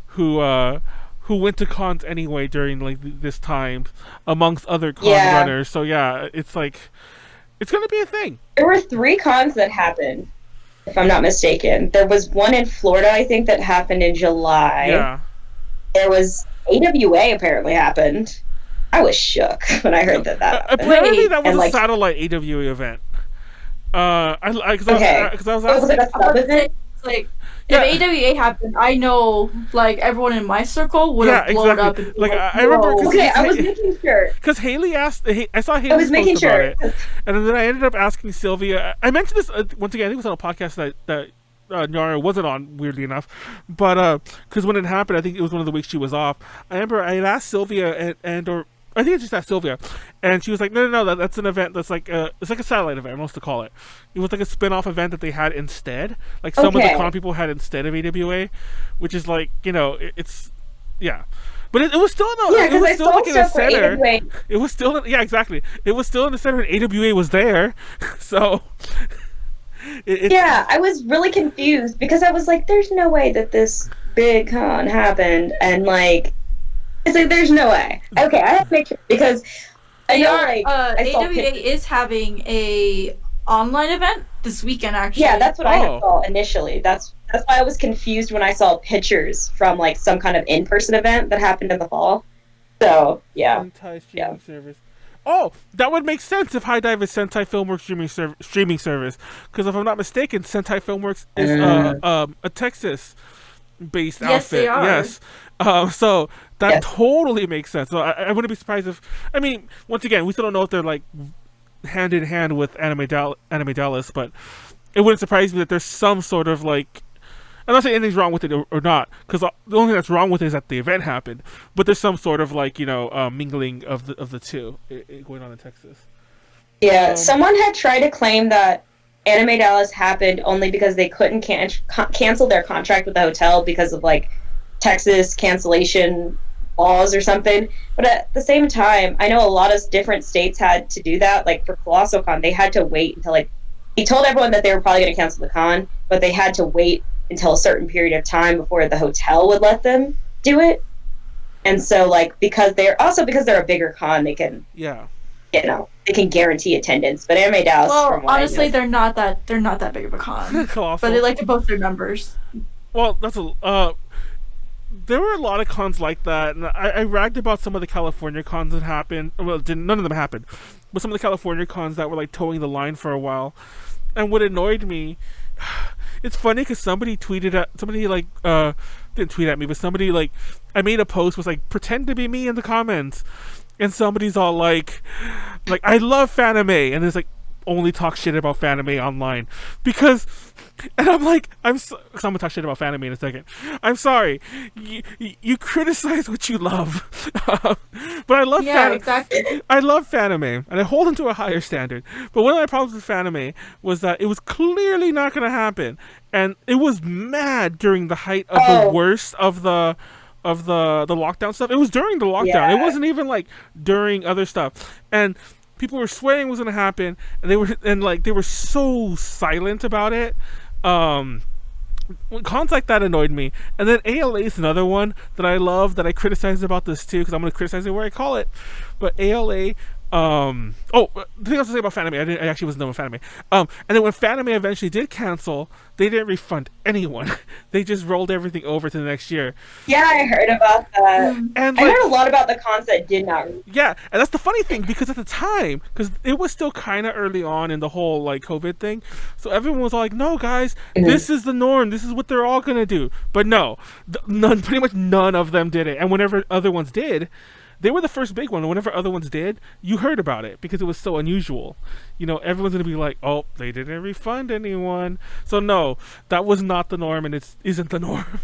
who went to cons anyway during like this time, amongst other con runners. So yeah, it's like it's gonna be a thing. There were 3 cons that happened, if I'm not mistaken. There was one in Florida, I think, that happened in July. Yeah. There was AWA apparently happened. I was shook when I heard that happened. Apparently that was and, a like, satellite AWA event. Because okay. I was Was it asking. a sub event? Like, if AWA happened, I know, like, everyone in my circle would have blown up. And Like, like, I remember. Okay, I was making sure. Because Haley asked, I saw Haley I was making post about sure. it, and then I ended up asking Sylvia. I mentioned this once again. I think it was on a podcast that Nyaru wasn't on, weirdly enough, but because when it happened, I think it was one of the weeks she was off. I remember I had asked Sylvia or I think I just asked Sylvia, and she was like, no, that's an event that's like it's like a satellite event, I supposed to call it. It was like a spin-off event that they had instead, like some of the con people had instead of AWA, which is like, you know, it's but it was still it was still like in the center. It was still exactly. It was still in the center, and AWA was there, so. I was really confused because I was like, "There's no way that this big con happened," and like. It's like, there's no way. Okay, I have to make sure, because I know, like, AWA is having a online event this weekend, actually. Yeah, that's what I saw initially. That's why I was confused when I saw pictures from, like, some kind of in-person event that happened in the fall. So, yeah. Sentai streaming service. Oh, that would make sense if High Dive is Sentai Filmworks streaming service. Because if I'm not mistaken, Sentai Filmworks is a Texas-based outfit. Yes, they are. Yes. So that totally makes sense. So I wouldn't be surprised if, I mean, once again, we still don't know if they're like hand in hand with Anime Dallas, but it wouldn't surprise me that there's some sort of like, I'm not saying anything's wrong with it or not, because the only thing that's wrong with it is that the event happened, but there's some sort of like, you know, mingling of the two going on in Texas. Yeah, someone had tried to claim that Anime Dallas happened only because they couldn't cancel their contract with the hotel because of like Texas cancellation laws or something. But at the same time, I know a lot of different states had to do that. Like for Colossal Con, they had to wait until like he told everyone that they were probably going to cancel the con, but they had to wait until a certain period of time before the hotel would let them do it. And so like because they're a bigger con, they can they can guarantee attendance. But Anime Dallas, well, honestly, they're not that big of a con. But they like to boast their numbers. Well, that's there were a lot of cons like that, and I ragged about some of the California cons that happened. Well, none of them happened, but some of the California cons that were like towing the line for a while. And what annoyed me, it's funny because somebody didn't tweet at me, but somebody like, I made a post was like, pretend to be me in the comments, and somebody's all like I love Fanime, and it's like, only talk shit about fanime online because. And I'm like, I'm gonna talk shit about fanime in a second. I'm sorry, you criticize what you love, but I love exactly. I love fanime, and I hold them to a higher standard. But one of my problems with fanime was that it was clearly not gonna happen, and it was mad during the height of the worst of the lockdown stuff. It was during the lockdown. Yeah. It wasn't even like during other stuff, and people were swearing it was gonna happen, and they were so silent about it. Cons like that annoyed me, and then ALA is another one that I love that I criticize about this too because I'm gonna criticize it where I call it. But ALA, the thing I was to say about fanime, I actually wasn't done with fanime. And then when fanime eventually did cancel, they didn't refund anyone. They just rolled everything over to the next year. Yeah, I heard about that. And I heard a lot about the cons that did not. Yeah, and that's the funny thing because at the time, because it was still kind of early on in the whole like COVID thing, so everyone was all like, "No, guys, this is the norm. This is what they're all gonna do." But no, pretty much none of them did it. And whenever other ones did, they were the first big one. And whenever other ones did, you heard about it because it was so unusual. You know, everyone's gonna be like, "Oh, they didn't refund anyone." So no, that was not the norm, and it isn't the norm.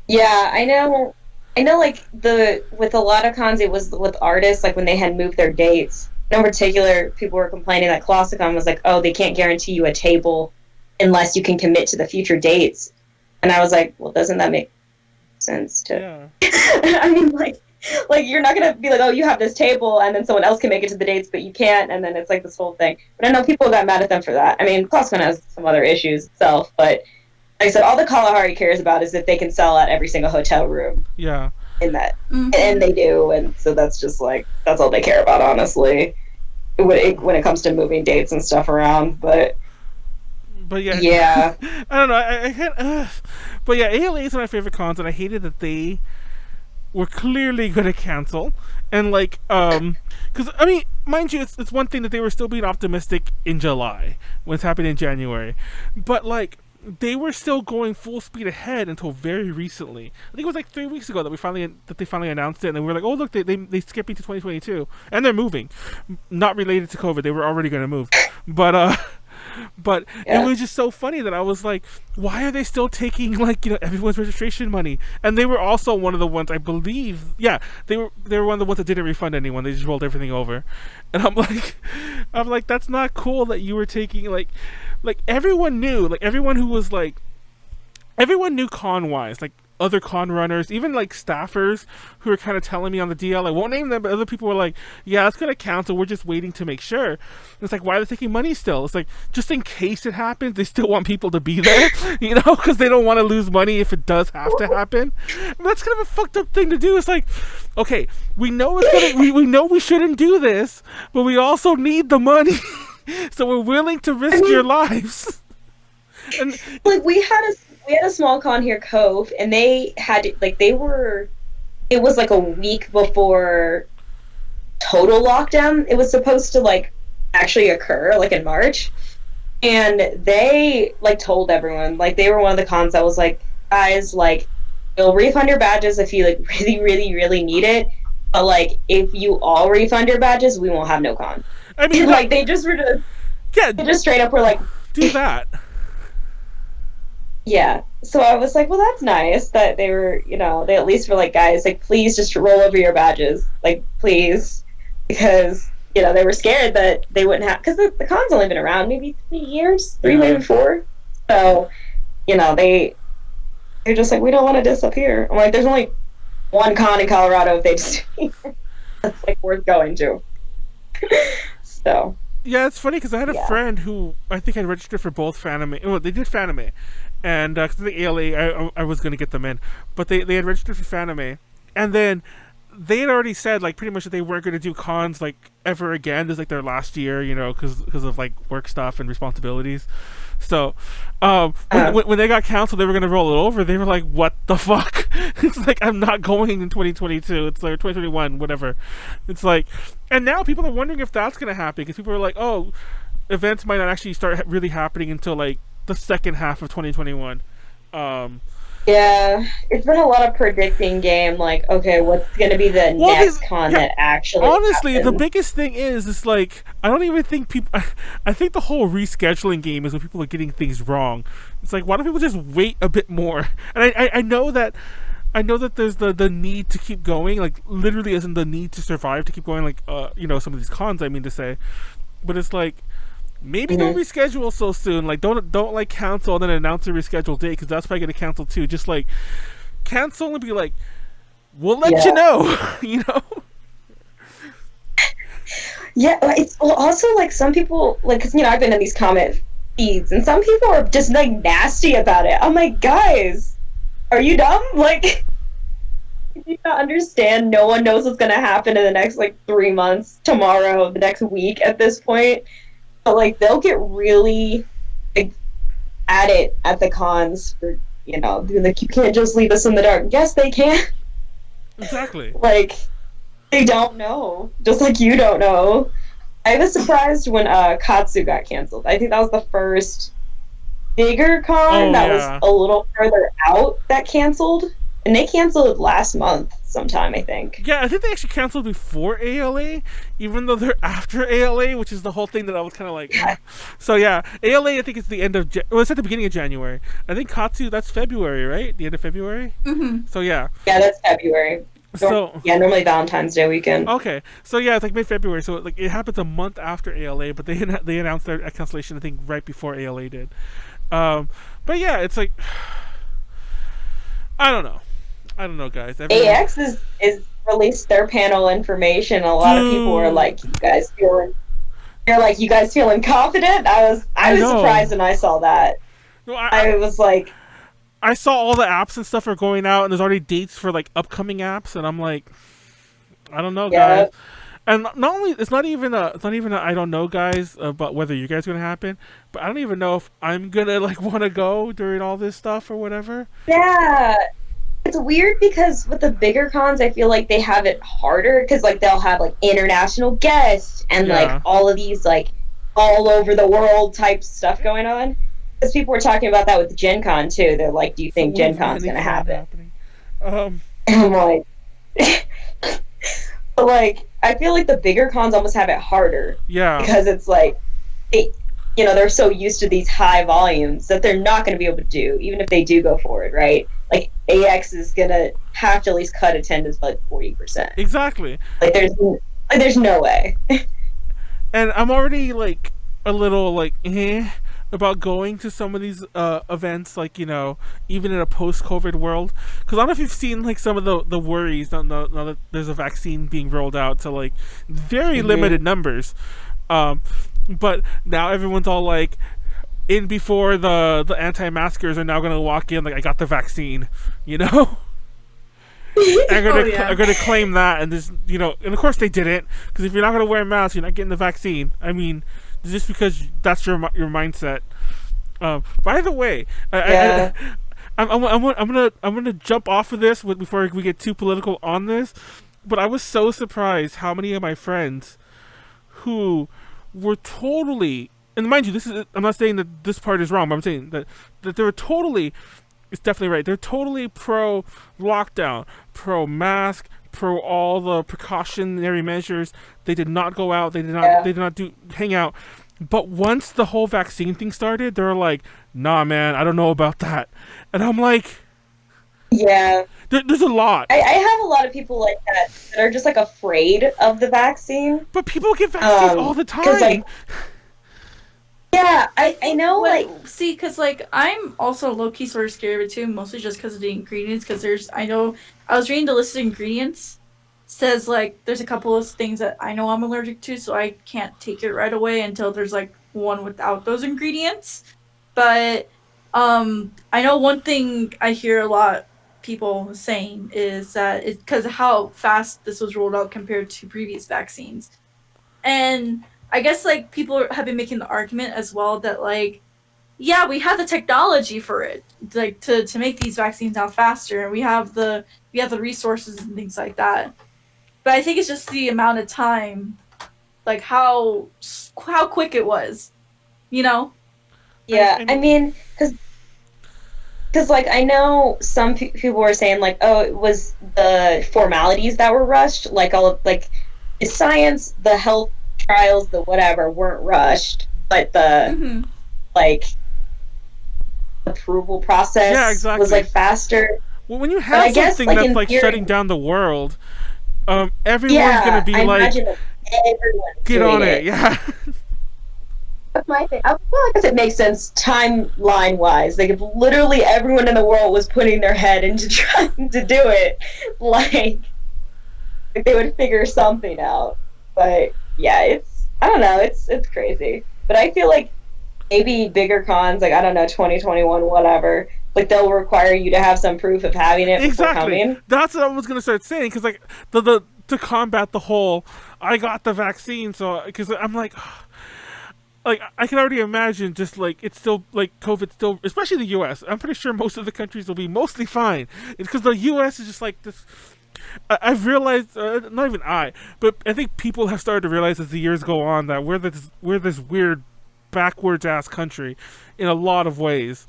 Yeah, I know. Like with a lot of cons, it was with artists. Like when they had moved their dates. In particular, people were complaining that Classicon was like, "Oh, they can't guarantee you a table unless you can commit to the future dates." And I was like, "Well, doesn't that make sense to?" Yeah. I mean, like you're not gonna be like, "Oh, you have this table," and then someone else can make it to the dates, but you can't, and then it's like this whole thing. But I know people got mad at them for that. I mean, Classicon has some other issues itself, but like I said, all the Kalahari cares about is if they can sell out every single hotel room. Yeah. In that, and they do, and so that's just like that's all they care about, honestly. When it comes to moving dates and stuff around, but yeah. I don't know. I can't. But yeah, ALA is one of my favorite cons, and I hated that they were clearly going to cancel. And like, because I mean, mind you, it's one thing that they were still being optimistic in July when it's happening in January, but like they were still going full speed ahead until very recently. I think it was like 3 weeks ago that they finally announced it, and we were like, oh look, they skipped into 2022, and they're moving. Not related to COVID, they were already going to move, but it was just so funny that I was like, why are they still taking like, you know, everyone's registration money? And they were also one of the ones, I believe, they were one of the ones that didn't refund anyone. They just rolled everything over, and I'm like, that's not cool that you were taking like everyone knew, like everyone knew con wise, like other con runners, even like staffers who were kind of telling me on the DL, I won't name them, but other people were like, yeah, it's gonna cancel, we're just waiting to make sure. And it's like, why are they taking money still? It's like, just in case it happens, they still want people to be there, you know, because they don't want to lose money if it does have to happen. And that's kind of a fucked up thing to do. It's like, okay, we know we know we shouldn't do this, but we also need the money. So we're willing to risk your lives. And like we had a small con here, Cove, and they had like it was like a week before total lockdown. It was supposed to like actually occur like in March, and they like told everyone, like they were one of the cons that was like, guys, like we'll refund your badges if you like really really really need it, but like if you all refund your badges, we won't have no con. I mean, like they just straight up were like, do that. Yeah. So I was like, well, that's nice that they were, you know, they at least were like, guys, like, please just roll over your badges, like, please, because you know they were scared that they wouldn't have, because the con's only been around maybe 3 years, maybe 4. So, you know, they're just like, we don't want to disappear. I'm like, there's only one con in Colorado if they just that's like worth going to. So yeah, it's funny because I had a friend who I think had registered for both Fanime. Well, they did Fanime, and because the ALA, I was going to get them in, but they had registered for Fanime, and then they had already said like pretty much that they weren't going to do cons like ever again. This is like their last year, you know, because of like work stuff and responsibilities. So when they got canceled, they were going to roll it over. They were like, what the fuck? It's like, I'm not going in 2022. It's like 2021, whatever. It's like, and now people are wondering if that's going to happen because people are like, oh, events might not actually start really happening until like the second half of 2021. Yeah, it's been a lot of predicting game, like, okay, what's going to be the next con that actually honestly, the happens? biggest thing is like, I don't even think people. I think the whole rescheduling game is when people are getting things wrong. It's like, why don't people just wait a bit more? And I know that. I know that there's the need to keep going, like literally isn't the need to survive to keep going, like some of these cons, I mean to say, but it's like, maybe don't reschedule so soon. Like, don't like cancel and then announce a rescheduled date, because that's probably gonna cancel too. Just like cancel and be like, we'll let you know, you know. Yeah, it's also like some people, like, because I've been in these comment feeds, and some people are just like nasty about it. I'm like, guys, are you dumb? Like, you not understand? No one knows what's gonna happen in the next like 3 months, tomorrow, the next week at this point. But like, they'll get really like, at it at the cons for like, you can't just leave us in the dark. Yes, they can. Exactly. Like, they don't know, just like you don't know. I was surprised when Katsu got canceled. I think that was the first bigger con that was a little further out that canceled. And they canceled last month sometime, I think. Yeah, I think they actually canceled before ALA, even though they're after ALA, which is the whole thing that I was kind of like. So yeah, ALA I think it's the end of. It's at the beginning of January. I think Katsu, that's February, right? The end of February. Mm-hmm. So yeah. Yeah, that's February. So yeah, normally Valentine's Day weekend. Okay, so yeah, it's like mid-February. So like it happens a month after ALA, but they announced their cancellation I think right before ALA did. But yeah, it's like, I don't know, guys. AX is released their panel information. A lot of people were like, you guys feeling confident? I was surprised when I saw that. No, I was like, I saw all the apps and stuff are going out, and there's already dates for like upcoming apps, and I'm like, I don't know, guys. And not only it's not even a I don't know, guys, about whether you guys are gonna happen, but I don't even know if I'm gonna like want to go during all this stuff or whatever. Yeah, it's weird because with the bigger cons, I feel like they have it harder because like they'll have like international guests and like all of these like all over the world type stuff going on. Because people were talking about that with Gen Con too. They're like, "Do you think Gen Con's gonna happen?" And I'm like, but like, I feel like the bigger cons almost have it harder. Yeah. Because it's like, they're so used to these high volumes that they're not going to be able to do, even if they do go forward, right? Like, AX is going to have to at least cut attendance by like 40%. Exactly. Like, there's no way. And I'm already like a little like about going to some of these events, like, even in a post-COVID world, because I don't know if you've seen like some of the worries now that there's a vaccine being rolled out to like very limited numbers, but now everyone's all like, in before the anti-maskers are now going to walk in like, I got the vaccine, I'm gonna claim that, and this, and of course they didn't, because if you're not gonna wear a mask, you're not getting the vaccine. I mean, just because that's your mindset. By the way, I'm gonna jump off of this before we get too political on this. But I was so surprised how many of my friends who were totally, and mind you, I'm not saying that this part is wrong, but I'm saying that they were totally. It's definitely right. They're totally pro lockdown, pro mask, pro all the precautionary measures. They did not go out. They did not hang out. But once the whole vaccine thing started, they were like, "Nah, man, I don't know about that." And I'm like, "Yeah, there's a lot." I have a lot of people like that are just like afraid of the vaccine. But people get vaccines all the time. Yeah, I know, see, because, like, I'm also low-key sort of scared of it, too, mostly just because of the ingredients, because I was reading the list of ingredients, says, like, there's a couple of things that I know I'm allergic to, so I can't take it right away until there's, like, one without those ingredients, but, I know one thing I hear a lot people saying is that it's because of how fast this was rolled out compared to previous vaccines, and I guess, like, people have been making the argument as well that, like, yeah, we have the technology for it, like, to make these vaccines out faster, and we have the resources and things like that. But I think it's just the amount of time, like, how quick it was, Yeah, I mean, because because like I know some people were saying like, oh, it was the formalities that were rushed, like all of like the science, the health trials, the whatever weren't rushed, but the like approval process was like faster. Well, when you have something that's like shutting down the world, everyone's gonna be like, get on it, yeah. That's my thing. I feel like it makes sense timeline wise. Like if literally everyone in the world was putting their head into trying to do it, like they would figure something out. But yeah, I don't know, it's crazy. But I feel like maybe bigger cons, like I don't know, 2021, whatever, like they'll require you to have some proof of having it before coming. That's what I was gonna start saying, because like the to combat the whole I got the vaccine, so because I'm like I can already imagine just like it's still like COVID still, especially the U.S. I'm pretty sure most of the countries will be mostly fine. It's because the U.S. is just like this. I've realized, not even but I think people have started to realize as the years go on that we're this weird backwards ass country in a lot of ways.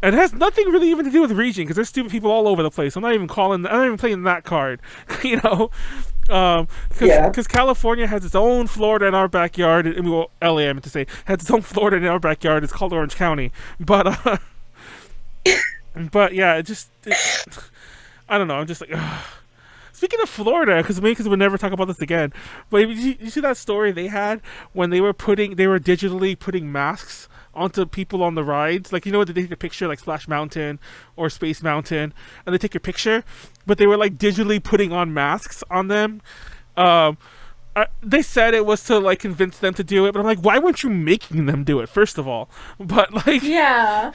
And it has nothing really even to do with region, because there's stupid people all over the place. I'm not even playing that card, you know, because California has its own Florida in our backyard. Well, LA, I meant to say, has its own Florida in our backyard. It's called Orange County, but yeah, I don't know. I'm just like, ugh. Speaking of Florida, because we'll never talk about this again, but you see that story they had when they were digitally putting masks onto people on the rides, like, you know, they take a picture like Splash Mountain or Space Mountain, and they take your picture, but they were like digitally putting on masks on them. They said it was to like convince them to do it, but I'm like, why weren't you making them do it, first of all? But like, yeah,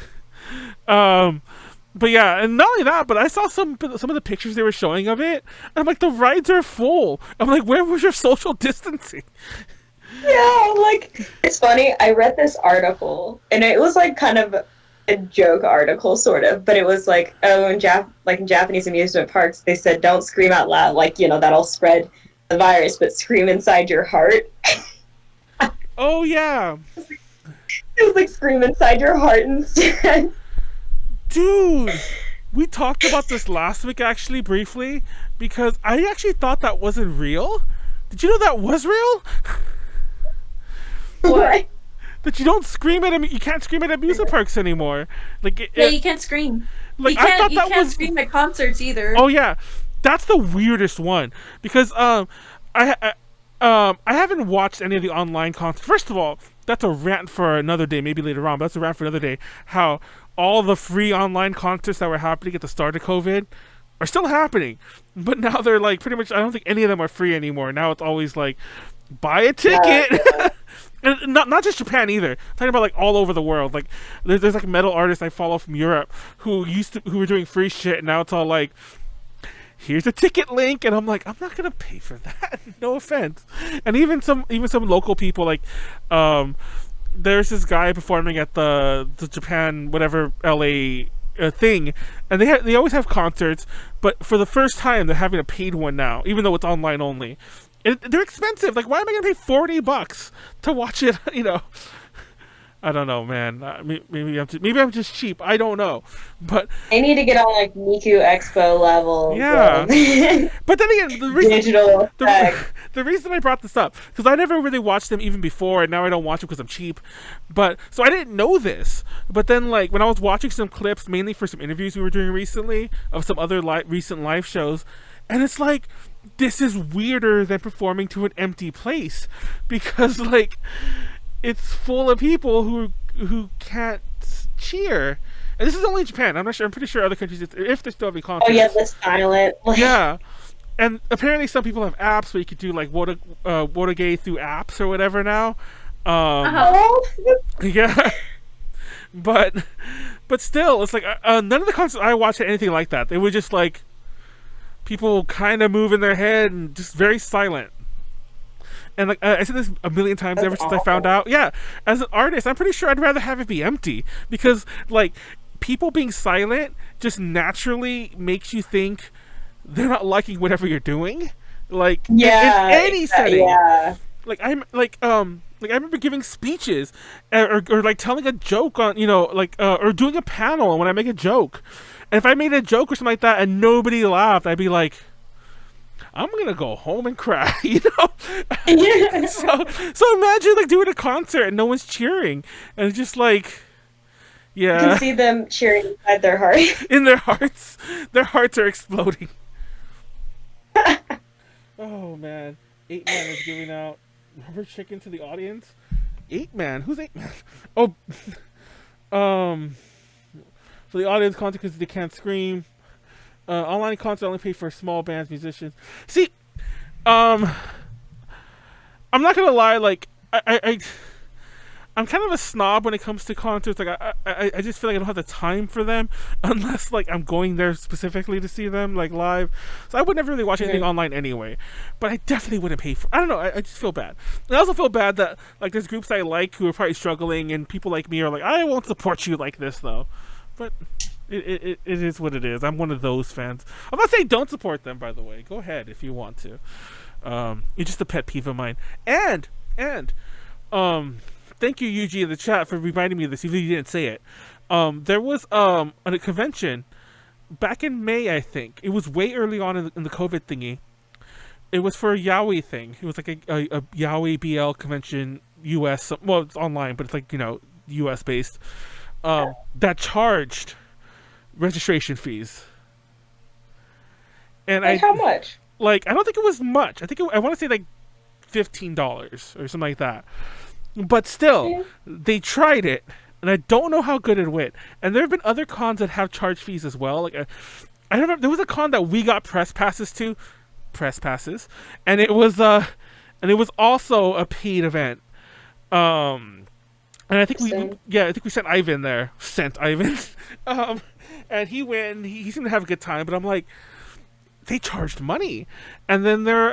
but yeah, and not only that, but I saw some of the pictures they were showing of it, and I'm like, the rides are full. I'm like, where was your social distancing? Yeah, like, it's funny, I read this article, and it was like kind of a joke article, sort of, but it was like, oh, in Japanese amusement parks, they said, don't scream out loud, like, you know, that'll spread the virus, but scream inside your heart. Oh, yeah. It was like, scream inside your heart instead. Dude, we talked about this last week, actually, briefly, because I actually thought that wasn't real. Did you know that was real? What? That you don't scream you can't scream at amusement parks anymore. Like, you can't scream. Like, you can't scream at concerts either. Oh yeah, that's the weirdest one, because I haven't watched any of the online concerts. First of all, that's a rant for another day, maybe later on. But that's a rant for another day. How all the free online concerts that were happening at the start of COVID are still happening, but now they're like pretty much. I don't think any of them are free anymore. Now it's always like buy a ticket. And not just Japan either. I'm talking about like all over the world. Like there's like metal artists I follow from Europe who were doing free shit, and now it's all like, here's a ticket link, and I'm like, I'm not gonna pay for that. No offense. And even some local people, like there's this guy performing at the Japan whatever LA thing, and they always have concerts, but for the first time they're having a paid one now, even though it's online only. They're expensive. Like, why am I gonna pay $40 to watch it? You know, I don't know, man. Maybe I'm just cheap. I don't know, but I need to get on like Miku Expo level. Yeah, but then again, the reason I brought this up, because I never really watched them even before, and now I don't watch them because I'm cheap. But so I didn't know this. But then, like, when I was watching some clips, mainly for some interviews we were doing recently of some other recent live shows, and it's like, this is weirder than performing to an empty place, because like it's full of people who can't cheer, and this is only Japan. I'm pretty sure other countries, if they still have concerts. Oh yeah, the silent. Yeah, and apparently some people have apps where you could do like Wotogay through apps or whatever now. Yeah, but still, it's like none of the concerts I watched had anything like that. They were just like people kind of moving their head and just very silent. And like I said this a million times ever since I found out. Yeah, as an artist, I'm pretty sure I'd rather have it be empty, because like people being silent just naturally makes you think they're not liking whatever you're doing. Like in any setting. Yeah. Like I'm like Like I remember giving speeches, or like telling a joke on, like or doing a panel when I make a joke, and if I made a joke or something like that and nobody laughed, I'd be like, I'm gonna go home and cry, Yeah. So imagine like doing a concert and no one's cheering, and it's just like, You yeah, can see them cheering inside their heart. in their hearts are exploding. Oh man, 8-Man is giving out rubber chicken to the audience. 8-Man, who's 8-Man? Oh, for the audience content because they can't scream. Online content only pay for small bands, musicians. See, I'm not gonna lie. Like, I'm kind of a snob when it comes to concerts. Like, I just feel like I don't have the time for them unless like I'm going there specifically to see them like live. So I would never really watch anything online anyway. But I definitely wouldn't pay for. I don't know. I just feel bad. And I also feel bad that like there's groups I like who are probably struggling, and people like me are like, I won't support you like this though. But it is what it is. I'm one of those fans. I'm not saying don't support them, by the way. Go ahead if you want to. It's just a pet peeve of mine. And thank you, Yuji, in the chat for reminding me of this, even though you didn't say it. There was a convention back in May, I think. It was way early on in the COVID thingy. It was for a Yaoi thing. It was like a Yaoi BL convention, US. Well, it's online, but it's like, US based. That charged registration fees. And Like how much? Like, I don't think it was much. I want to say like $15 or something like that. But still, they tried it, and I don't know how good it went. And there have been other cons that have charge fees as well. Like, I remember there was a con that we got press passes, and it was also a paid event. And I think we sent Ivan there. And he went. And he seemed to have a good time, but I'm like, they charged money, and then there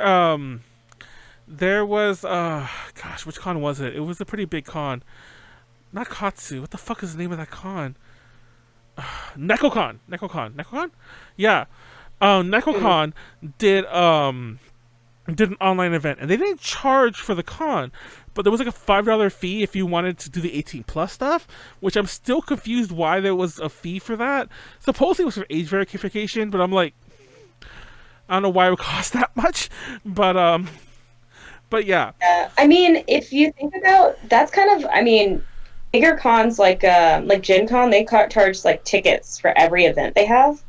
was gosh, which con was it? It was a pretty big con. Not Katsu. What the fuck is the name of that con? NekoCon. Yeah. NekoCon did an online event, and they didn't charge for the con, but there was like a $5 fee if you wanted to do the 18+ stuff, which I'm still confused why there was a fee for that. Supposedly it was for age verification, but I'm like, I don't know why it would cost that much, but yeah. I mean, if you think about, that's kind of, I mean, bigger cons like Gen Con, they charge like tickets for every event they have.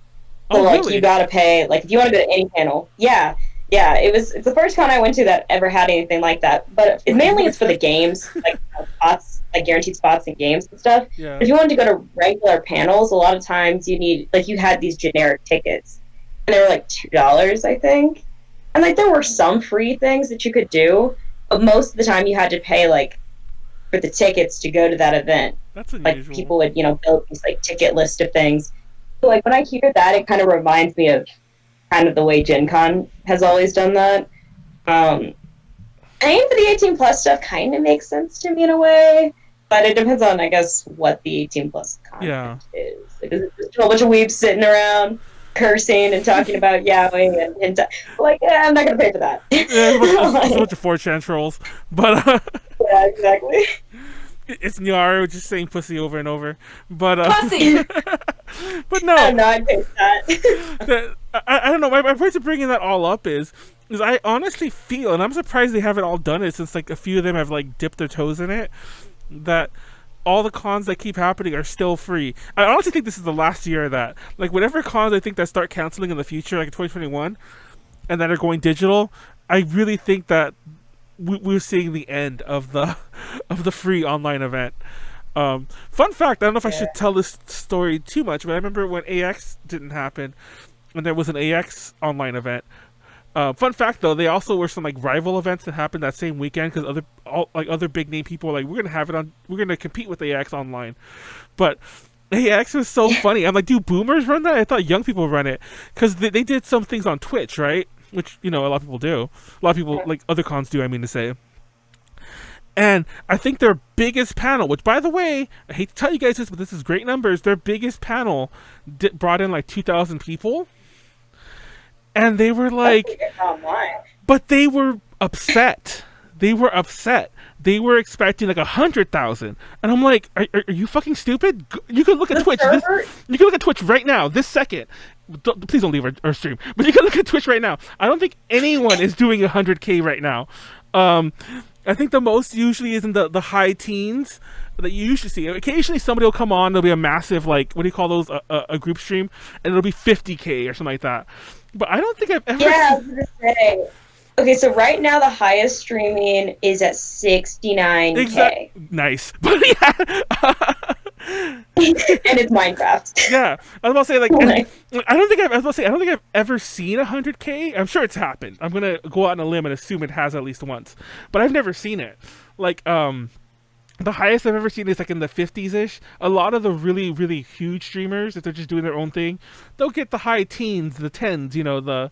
So like really? You gotta pay, like if you want to go to any panel. Yeah, it's the first con I went to that ever had anything like that. But mainly it's for the games, like spots, like guaranteed spots in games and stuff. Yeah. If you wanted to go to regular panels, a lot of times you need, like, you had these generic tickets, and they were like $2, I think. And like there were some free things that you could do, but most of the time you had to pay like for the tickets to go to that event. That's unusual. Like people would, build these like ticket list of things. So like when I hear that, it kind of reminds me of kind of the way Gen Con has always done that. Paying for the 18+ stuff kind of makes sense to me in a way, but it depends on, I guess, what the 18+ content is. Like, is it just a whole bunch of weebs sitting around cursing and talking about yaoi and like, I'm not gonna pay for that. Yeah, it's a bunch of 4chan trolls, but yeah, exactly. It's Nyaru just saying pussy over and over, but Pussy. but no, I'd pay for that. I don't know. My point of bringing that all up is I honestly feel, and I'm surprised they haven't all done it since like a few of them have like dipped their toes in it, that all the cons that keep happening are still free. I honestly think this is the last year of that. Like, whatever cons I think that start canceling in the future, like 2021, and that are going digital, I really think that we're seeing the end of the free online event. Fun fact, I don't know if I should tell this story too much, but I remember when AX didn't happen, and there was an AX online event. Fun fact though, they also were some like rival events that happened that same weekend because other big name people were like, we're gonna compete with AX online, but AX was so funny. I'm like, do boomers run that? I thought young people run it because they did some things on Twitch, right? Which a lot of people do. A lot of people, like other cons do, I mean to say. And I think their biggest panel, which by the way, I hate to tell you guys this, but this is great numbers. Their biggest panel brought in like 2,000 people. And they were like, but they were upset they were upset. They were expecting like 100,000, and I'm like, are you fucking stupid? You can look at Twitch. You can look at Twitch right now, this second. Please don't leave our stream. But you can look at Twitch right now. I don't think anyone is doing 100K right now. I think the most usually is in the high teens that you usually see. Occasionally somebody will come on, there'll be a massive, like, what do you call those, a group stream, and it'll be 50K or something like that. But I don't think I've ever I was gonna say. Okay, so right now the highest streaming is at 69K. Nice. But yeah. And it's Minecraft. Yeah, I was about to say, like, I don't think I've ever seen 100K. I'm sure it's happened. I'm gonna go out on a limb and assume it has at least once, but I've never seen it. Like, the highest I've ever seen is like in the 50s-ish. A lot of the really, really huge streamers, if they're just doing their own thing, they'll get the high teens, the tens, you know, the.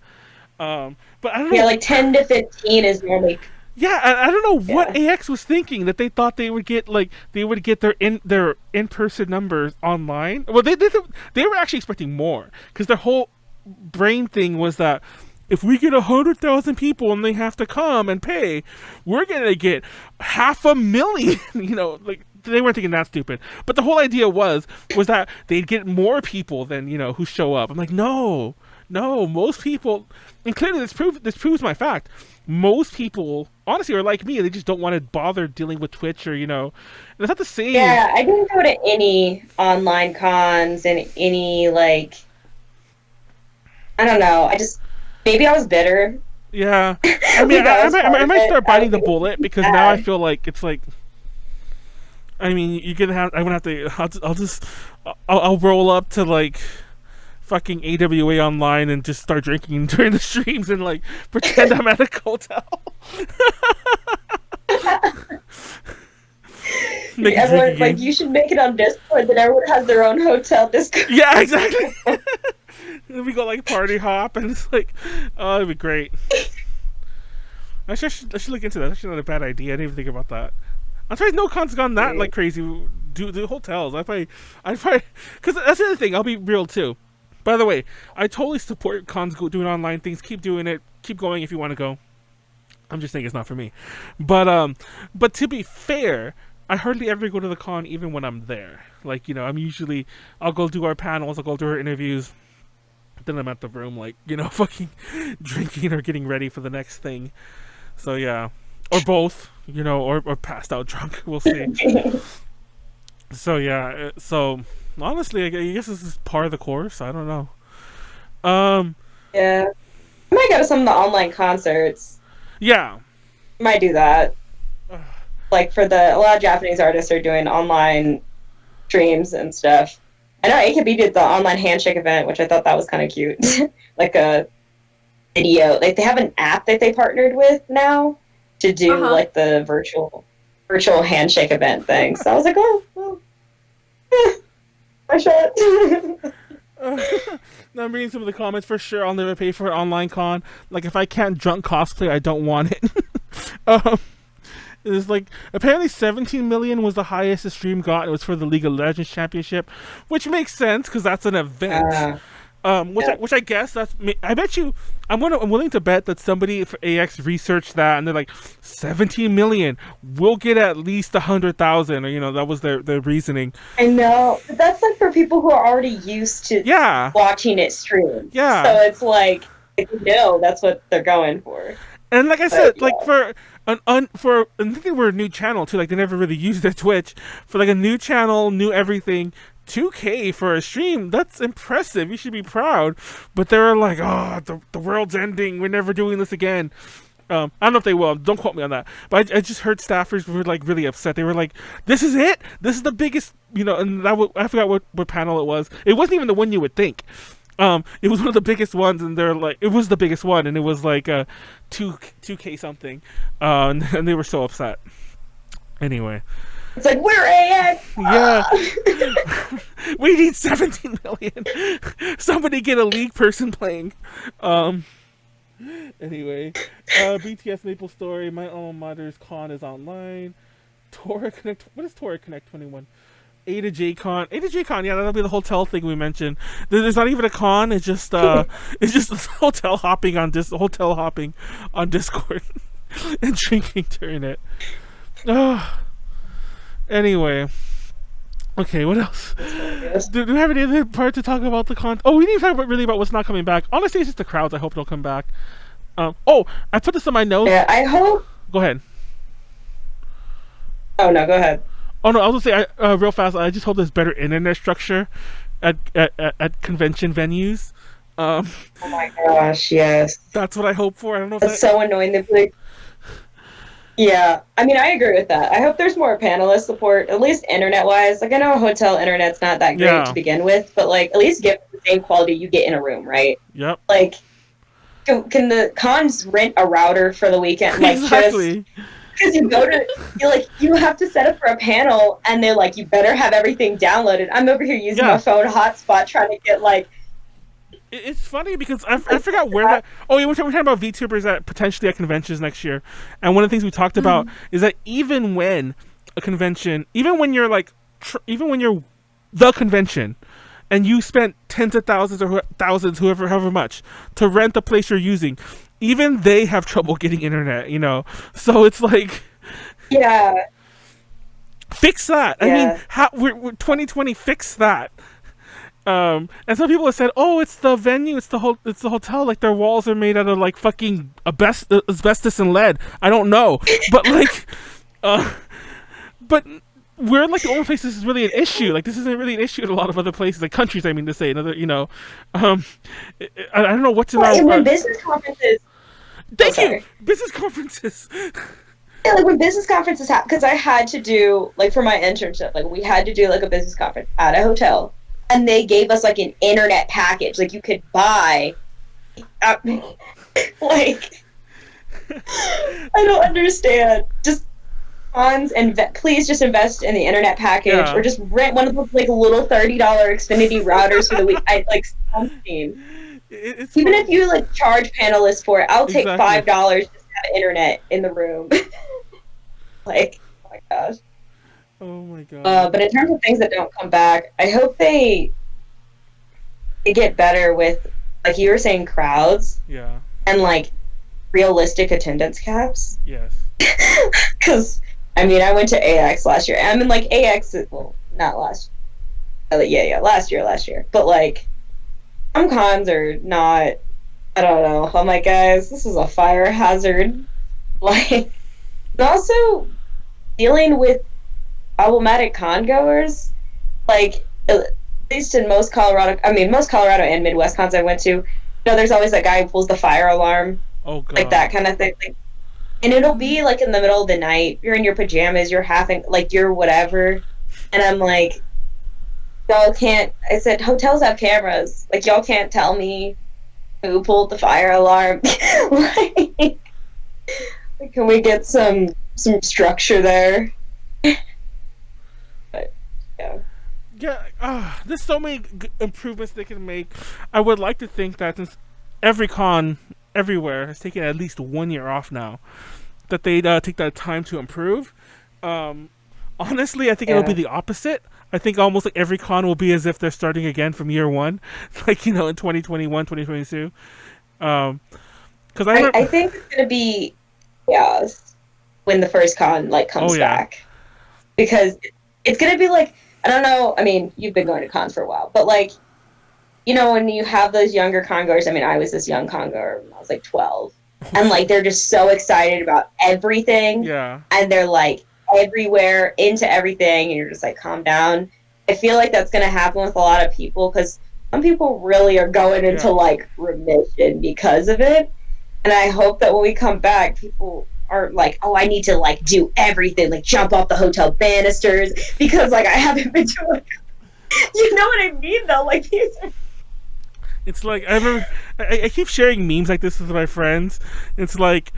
But I don't know. Yeah, like 10 to 15 is normally. Yeah, I don't know what AX was thinking, that they thought they would get their in-person numbers online. Well, they were actually expecting more, because their whole brain thing was that if we get 100,000 people and they have to come and pay, we're gonna get 500,000. You know, like, they weren't thinking that stupid. But the whole idea was that they'd get more people than, you know, who show up. I'm like, no, most people, and clearly this proves my fact. Most people, honestly, are like me. They just don't want to bother dealing with Twitch, or, you know, and it's not the same. Yeah, I didn't go to any online cons and any, like, I don't know. Maybe I was bitter. Yeah, I mean, I might start biting the bullet, because now I feel like it's like, I mean, I'm gonna have to, I'll roll up to, like, fucking AWA online and just start drinking during the streams and, like, pretend I'm at a hotel. Everyone's like, you should make it on Discord, then everyone has their own hotel Discord. Yeah, exactly. We go, like, party hop, and it's like, oh, it'd be great. I should look into that. That's actually not a bad idea. I didn't even think about that. I'm surprised no con's gone that, like, crazy. Do hotels. I'd probably, because that's the other thing. I'll be real too. By the way, I totally support cons doing online things. Keep doing it. Keep going if you want to go. I'm just saying it's not for me. But to be fair, I hardly ever go to the con even when I'm there. Like, you know, I'll go do our panels, I'll go do our interviews. Then I'm at the room, like, you know, fucking drinking or getting ready for the next thing. So yeah, or both, you know, or passed out drunk. We'll see. So yeah, so honestly, I guess this is part of the course. I don't know. Yeah, I might go to some of the online concerts. Yeah, might do that. Like, a lot of Japanese artists are doing online streams and stuff. I know AKB did the online handshake event, which I thought that was kind of cute. Like a video, like they have an app that they partnered with now to do like the virtual handshake event thing. So I was like, oh, well, I should. Now I'm reading some of the comments. For sure, I'll never pay for an online con. Like, if I can't drunk cosplay, I don't want it. It's like, apparently 17 million was the highest the stream got. It was for the League of Legends Championship, which makes sense because that's an event. Which I guess I bet you, I'm willing to bet that somebody for AX researched that and they're like, 17 million, we'll get at least 100,000, or, you know, that was their reasoning. I know, but that's like for people who are already used to watching it stream. Yeah. So it's like, that's what they're going for. And like I said, like for I think they were a new channel too. Like, they never really used their Twitch. For like a new channel, new everything, 2K for a stream, that's impressive. You should be proud. But they were like, oh, the world's ending. We're never doing this again. I don't know if they will. Don't quote me on that. But I just heard staffers were like really upset. They were like, "This is it. This is the biggest." You know, and I forgot what panel it was. It wasn't even the one you would think. It was one of the biggest ones, and they're like, it was the biggest one, and it was like 2K something, and they were so upset. Anyway, it's like, we're AX. Yeah, we need 17 million. Somebody get a League person playing. Anyway, BTS Maple Story. My alma mater's con is online. Tora Connect. What is Tora Connect 21? A to J Con, yeah, that'll be the hotel thing we mentioned. There's not even a con. It's just hotel hopping on Discord. and drinking during it. Oh. Anyway. Okay, what else? Do we have any other part to talk about the content? Oh, we didn't talk about what's not coming back. Honestly, it's just the crowds. I hope they'll come back. Oh, I put this on my notes. Yeah, I hope. Go ahead. Oh no, go ahead. Oh no, I was gonna say real fast. I just hope there's better internet structure at convention venues. Oh my gosh, yes. That's what I hope for. I don't know if that's so annoying. Yeah, I mean, I agree with that. I hope there's more panelist support, at least internet-wise. Like, I know hotel internet's not that great to begin with, but, like, at least get the same quality you get in a room, right? Yep. Like, can the cons rent a router for the weekend? Like, exactly. Because you have to set up for a panel, and they're like, you better have everything downloaded. I'm over here using my phone hotspot trying to get, like... It's funny because I forgot where that... Oh, yeah, we're talking about VTubers at potentially at conventions next year. And one of the things we talked about is that even when a convention... Even when you're, like... even when you're the convention, and you spent tens of thousands or thousands, however much, to rent the place you're using, even they have trouble getting internet, you know? So it's like... Yeah. Fix that. I mean, we're 2020, fix that. And some people have said, "Oh, it's the venue, it's the hotel. Like their walls are made out of like fucking asbestos and lead." I don't know, but like, but we're like the only place this is really an issue. Like this isn't really an issue in a lot of other places, like countries. I mean to say, another, you know, I don't know what's in our when business conferences. Thank you, business conferences. Yeah, like when business conferences happen, because I had to do like for my internship, like we had to do like a business conference at a hotel. And they gave us, like, an internet package. Like, you could buy... like... I don't understand. Just... Cons, please just invest in the internet package. Or just rent one of those, like, little $30 Xfinity routers for the week. Something. Even if you, like, charge panelists for it, I'll take $5 just to have internet in the room. Like, oh my gosh. Oh my god. But in terms of things that don't come back, I hope they get better with, like you were saying, crowds. Yeah. And like realistic attendance caps. Yes. Because I mean, I went to AX last year. I mean, like AX, well, not last. Last year. But like, some cons are not. I don't know. I'm like, guys, this is a fire hazard. Like, and also dealing with problematic con-goers, like at least in most Colorado and Midwest cons I went to, you know, there's always that guy who pulls the fire alarm, like that kind of thing, like, and it'll be like in the middle of the night, you're in your pajamas, you're having like your whatever, and I'm like, y'all can't. I said hotels have cameras, like y'all can't tell me who pulled the fire alarm. Like, can we get some structure there? There's so many improvements they can make. I would like to think that since every con everywhere has taken at least 1 year off now, that they'd take that time to improve. Honestly, I think it'll be the opposite. I think almost like every con will be as if they're starting again from year one, like, you know, in 2021, 2022. Because I think it's gonna be when the first con like comes back, because it's gonna be like, I don't know. I mean, you've been going to cons for a while, but like, you know, when you have those younger con-goers, I mean, I was this young con-goer when I was like 12, and like they're just so excited about everything, and they're like everywhere into everything, and you're just like, calm down. I feel like that's gonna happen with a lot of people, because some people really are going into like remission because of it, and I hope that when we come back, people aren't like, oh, I need to like do everything, like jump off the hotel banisters, because like I haven't been doing. You know what I mean, though? Like these are. It's like, I remember, I keep sharing memes like this with my friends. It's like,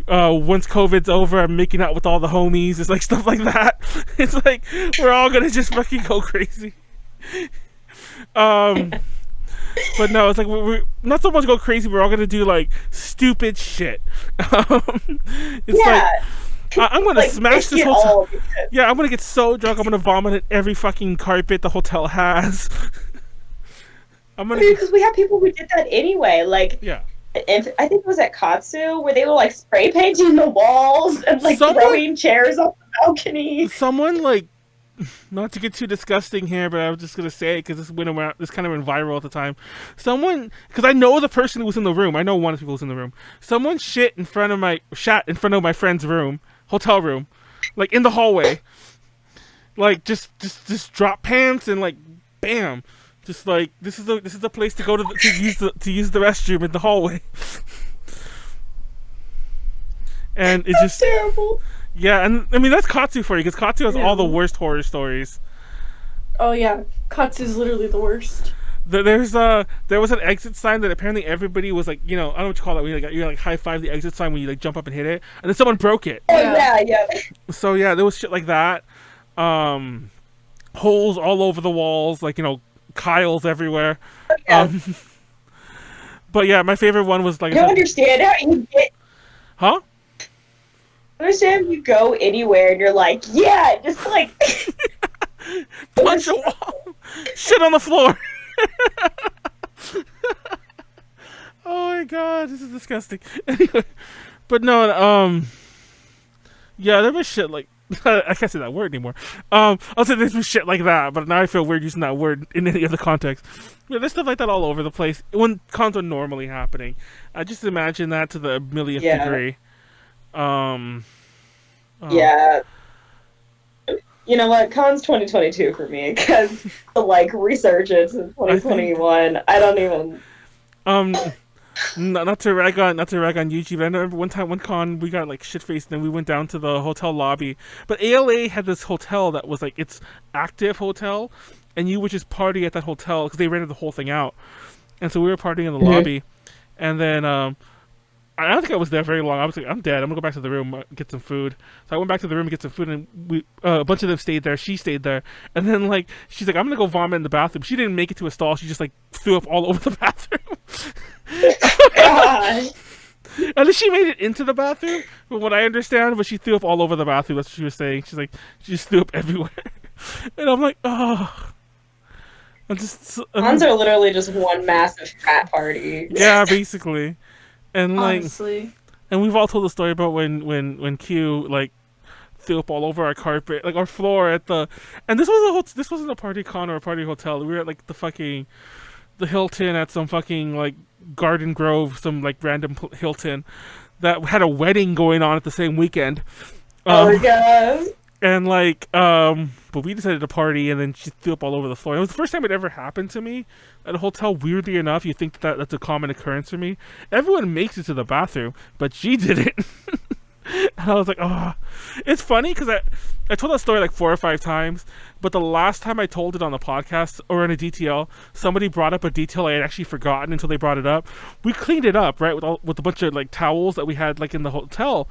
once COVID's over, I'm making out with all the homies. It's like stuff like that. It's like, we're all gonna just fucking go crazy. But no, it's like, we're not so much go crazy, we're all gonna do like stupid shit. It's like, I'm gonna like, smash this hotel. Yeah, I'm gonna get so drunk, I'm gonna vomit at every fucking carpet the hotel has. Because we have people who did that anyway. Like, and I think it was at Katsu where they were like spray painting the walls and like throwing chairs off the balcony. Someone like, not to get too disgusting here, but I was just gonna say it because this kind of went viral at the time. Someone, because I know the person who was in the room. I know one of the people who was in the room. Someone shat in front of my friend's room, hotel room, like in the hallway. Like just drop pants and like, bam, just like this is the place to go to use the restroom in the hallway. And it's just terrible. Yeah, and I mean that's Katsu for you, because Katsu has all the worst horror stories. Oh yeah, Katsu's literally the worst. There was an exit sign that apparently everybody was like, I don't know what you call it. Where you like high five the exit sign when you like jump up and hit it, and then someone broke it. Oh yeah. So yeah, there was shit like that. Holes all over the walls, like Kyles everywhere. Yeah. But yeah, my favorite one was like. I don't understand how you get. Huh? I understand you go anywhere and you're like, yeah, just like punch a wall, shit on the floor. Oh my god, this is disgusting. Anyway, but no, yeah, there was shit like I can't say that word anymore. I'll say there's shit like that, but now I feel weird using that word in any other context. Yeah, there's stuff like that all over the place when cons are normally happening. I just imagine that to the millionth degree. Yeah. You know what? Cons 2022 for me, because the like resurgence in 2021. I don't even. Not to rag on YouTube. I remember one con we got like shit faced, and then we went down to the hotel lobby. But ALA had this hotel that was like its active hotel, and you would just party at that hotel because they rented the whole thing out. And so we were partying in the lobby, and then I don't think I was there very long. I was like, I'm dead. I'm gonna go back to the room, get some food. So I went back to the room to get some food, and we a bunch of them stayed there. She stayed there, and then like she's like, I'm gonna go vomit in the bathroom. She didn't make it to a stall. She just like threw up all over the bathroom. God. And then she made it into the bathroom, from what I understand, but she threw up all over the bathroom. That's what she was saying. She's like, she just threw up everywhere, and I'm like, oh. Cons are literally just one massive frat party. Yeah, basically. And like, honestly. And we've all told the story about when Q like threw up all over our carpet, like our floor at the. And this wasn't a party con or a party hotel. We were at like the Hilton at some fucking like Garden Grove, some like random Hilton that had a wedding going on at the same weekend. Oh my god. And like, but we decided to party, and then she threw up all over the floor. It was the first time it ever happened to me at a hotel. Weirdly enough, you think that's a common occurrence for me. Everyone makes it to the bathroom, but she didn't. And I was like, oh. It's funny because I told that story like 4 or 5 times, but the last time I told it on the podcast or in a DTL, somebody brought up a detail I had actually forgotten until they brought it up. We cleaned it up, right, with a bunch of like towels that we had like in the hotel,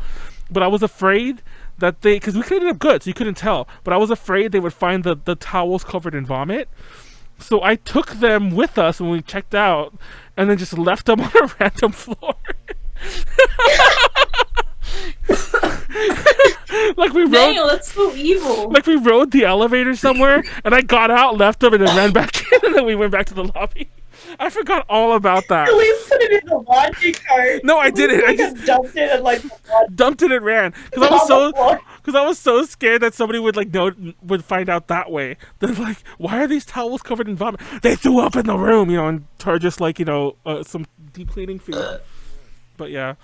but I was afraid that because we cleaned it up good, so you couldn't tell, but I was afraid they would find the towels covered in vomit. So I took them with us when we checked out, and then just left them on a random floor. Like we rode. Daniel, that's so evil. Like we rode the elevator somewhere, and I got out, left them, and then ran back in, and then we went back to the lobby. I forgot all about that. At least put it in the laundry cart. No, I didn't. I just dumped it and like dumped it and ran because I was so scared that somebody would like would find out that way. They're like, why are these towels covered in vomit? They threw up in the room, and charge us like some deep cleaning fee. But yeah.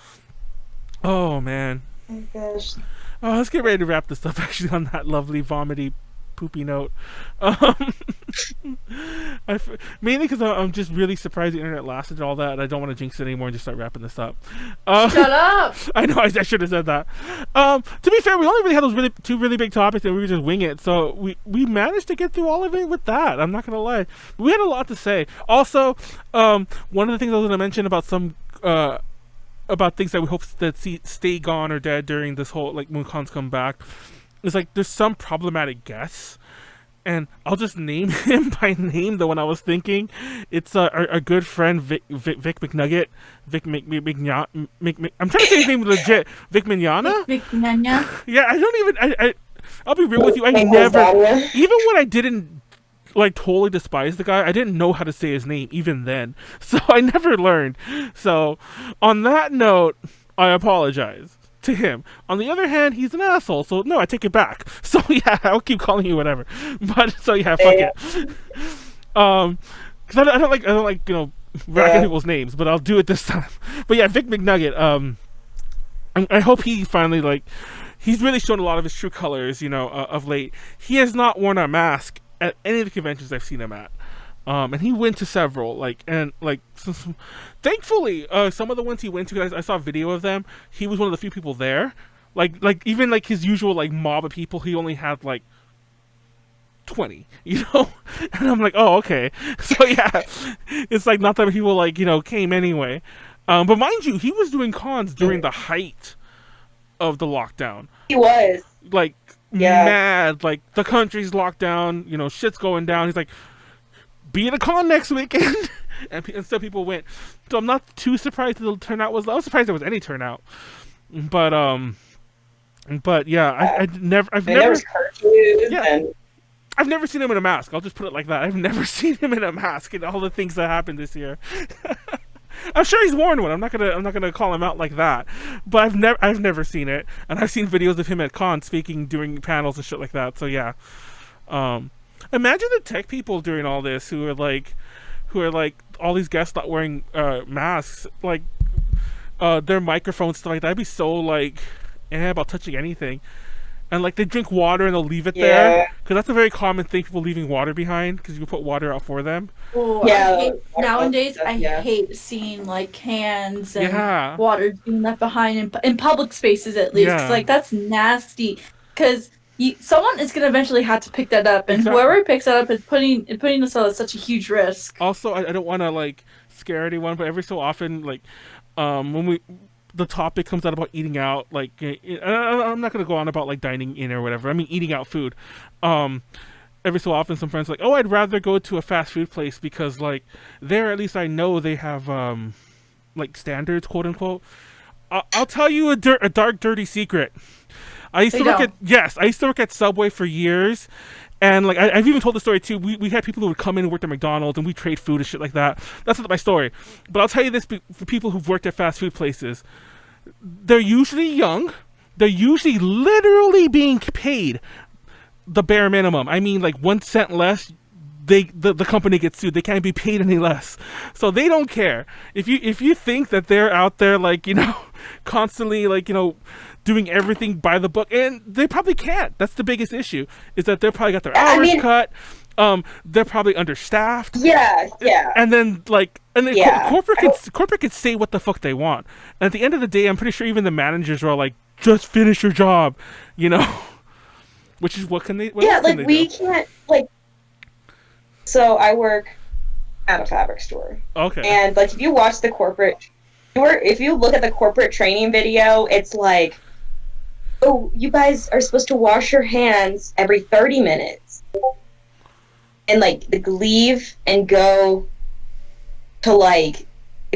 Oh man. Oh my gosh. Oh, let's get ready to wrap this up actually on that lovely vomity poopy note. Mainly because I'm just really surprised the internet lasted and all that, and I don't want to jinx it anymore and just start wrapping this up. Shut up! I know, I should have said that. To be fair, we only really had those two really big topics and we would just wing it, so we managed to get through all of it with that. I'm not gonna lie, we had a lot to say. Also, one of the things I was gonna mention about some about things that we hope that stay gone or dead during this whole like when cons come back is like there's some problematic guests, and I'll just name him by name. The one I was thinking, it's our good friend Vic McNugget, I'm trying to say his name legit, Vic Mignogna. Vic Mignogna. Yeah, I don't even. I'll be real with you. I never, even when I didn't like totally despise the guy. I didn't know how to say his name even then, so I never learned. So on that note, I apologize to him. On the other hand, he's an asshole, so no, I take it back. So yeah, I'll keep calling you whatever. But so yeah, fuck it. Because I don't like racking people's names, but I'll do it this time. But yeah, Vic McNugget. I hope he finally like. He's really shown a lot of his true colors, of late. He has not worn a mask at any of the conventions I've seen him at. And he went to several, thankfully, some of the ones he went to, I saw a video of them. He was one of the few people there. Even his usual mob of people, he only had 20, and I'm like, oh, okay. So yeah, it's not that people came anyway. But mind you, he was doing cons during the height of the lockdown. He was mad, the country's locked down, shit's going down. He's like, be at a con next weekend. and so people went. So I'm not too surprised the turnout was. I was surprised there was any turnout. But yeah, I've never I've never seen him in a mask. I'll just put it like that. I've never seen him in a mask and all the things that happened this year. I'm sure he's worn one. I'm not gonna call him out like that. But I've never seen it, and I've seen videos of him at cons speaking during panels and shit like that. So yeah, imagine the tech people during all this who are all these guests not wearing masks, their microphones, stuff like that. I'd be so about touching anything. And they drink water and they'll leave it there, because that's a very common thing. People leaving water behind because you put water out for them. Oh, yeah. Nowadays, I hate seeing cans and water being left behind in public spaces, at least. Yeah. That's nasty. Because someone is gonna eventually have to pick that up, and whoever picks that up is putting us all at such a huge risk. Also, I don't want to scare anyone, but every so often, when the topic comes out about eating out, I'm not going to go on about dining in or whatever. I mean, eating out food. Every so often some friends are oh, I'd rather go to a fast food place because there at least I know they have standards, quote unquote. I'll tell you a dark, dirty secret. I used to work at Subway for years. And I've even told the story too. We had people who would come in and work at McDonald's, and we trade food and shit like that. That's not my story. But I'll tell you this: for people who've worked at fast food places, they're usually young. They're usually literally being paid the bare minimum. I mean, 1 cent less, the company gets sued. They can't be paid any less. So they don't care. If you think that they're out there constantly doing everything by the book, and they probably can't. That's the biggest issue, is that they're probably got their hours cut. They're probably understaffed. Yeah. And then corporate can say what the fuck they want. And at the end of the day, I'm pretty sure even the managers are just finish your job, Which is what can they? What else can they we do? Can't So I work at a fabric store. Okay. And if you watch the corporate, if you look at the corporate training video, it's oh, you guys are supposed to wash your hands every 30 minutes. And leave and go to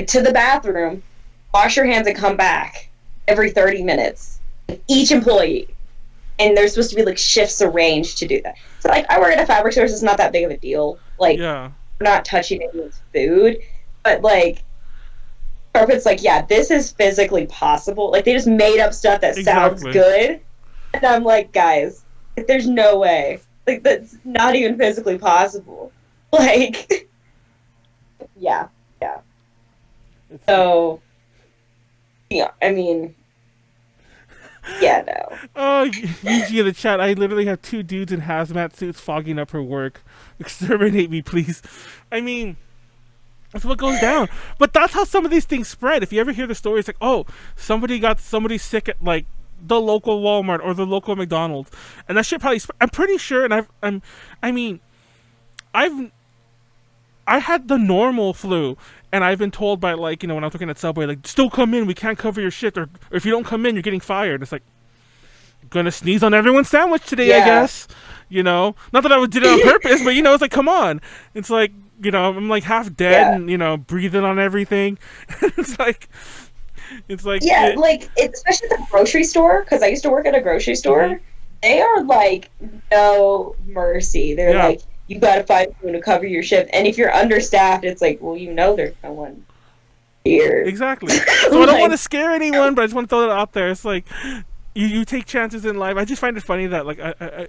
to the bathroom, wash your hands and come back every 30 minutes. Each employee. And there's supposed to be shifts arranged to do that. So I work at a fabric store, so it's not that big of a deal. We're not touching anyone's food. But corporate's this is physically possible. They just made up stuff that sounds good. And I'm guys, there's no way. That's not even physically possible. Yeah. So, yeah, I mean, yeah, no. Oh, usually in the chat, I literally have 2 dudes in hazmat suits fogging up her work. Exterminate me, please. I mean, that's what goes down. But that's how some of these things spread. If you ever hear the stories oh, somebody sick at the local Walmart or the local McDonald's, and that shit probably I'm pretty sure, and I had the normal flu, and I've been told by when I was working at Subway, still come in, we can't cover your shift, or if you don't come in, you're getting fired. It's gonna sneeze on everyone's sandwich today, I guess. Not that I did it on purpose, but it's come on. It's I'm half dead and breathing on everything. It's especially at the grocery store, because I used to work at a grocery store. They are no mercy. They're you gotta find someone to cover your shift. And if you're understaffed, it's like, well, there's no one here. Exactly. So I don't want to scare anyone, but I just want to throw that out there. It's like, you take chances in life. I just find it funny that, like, I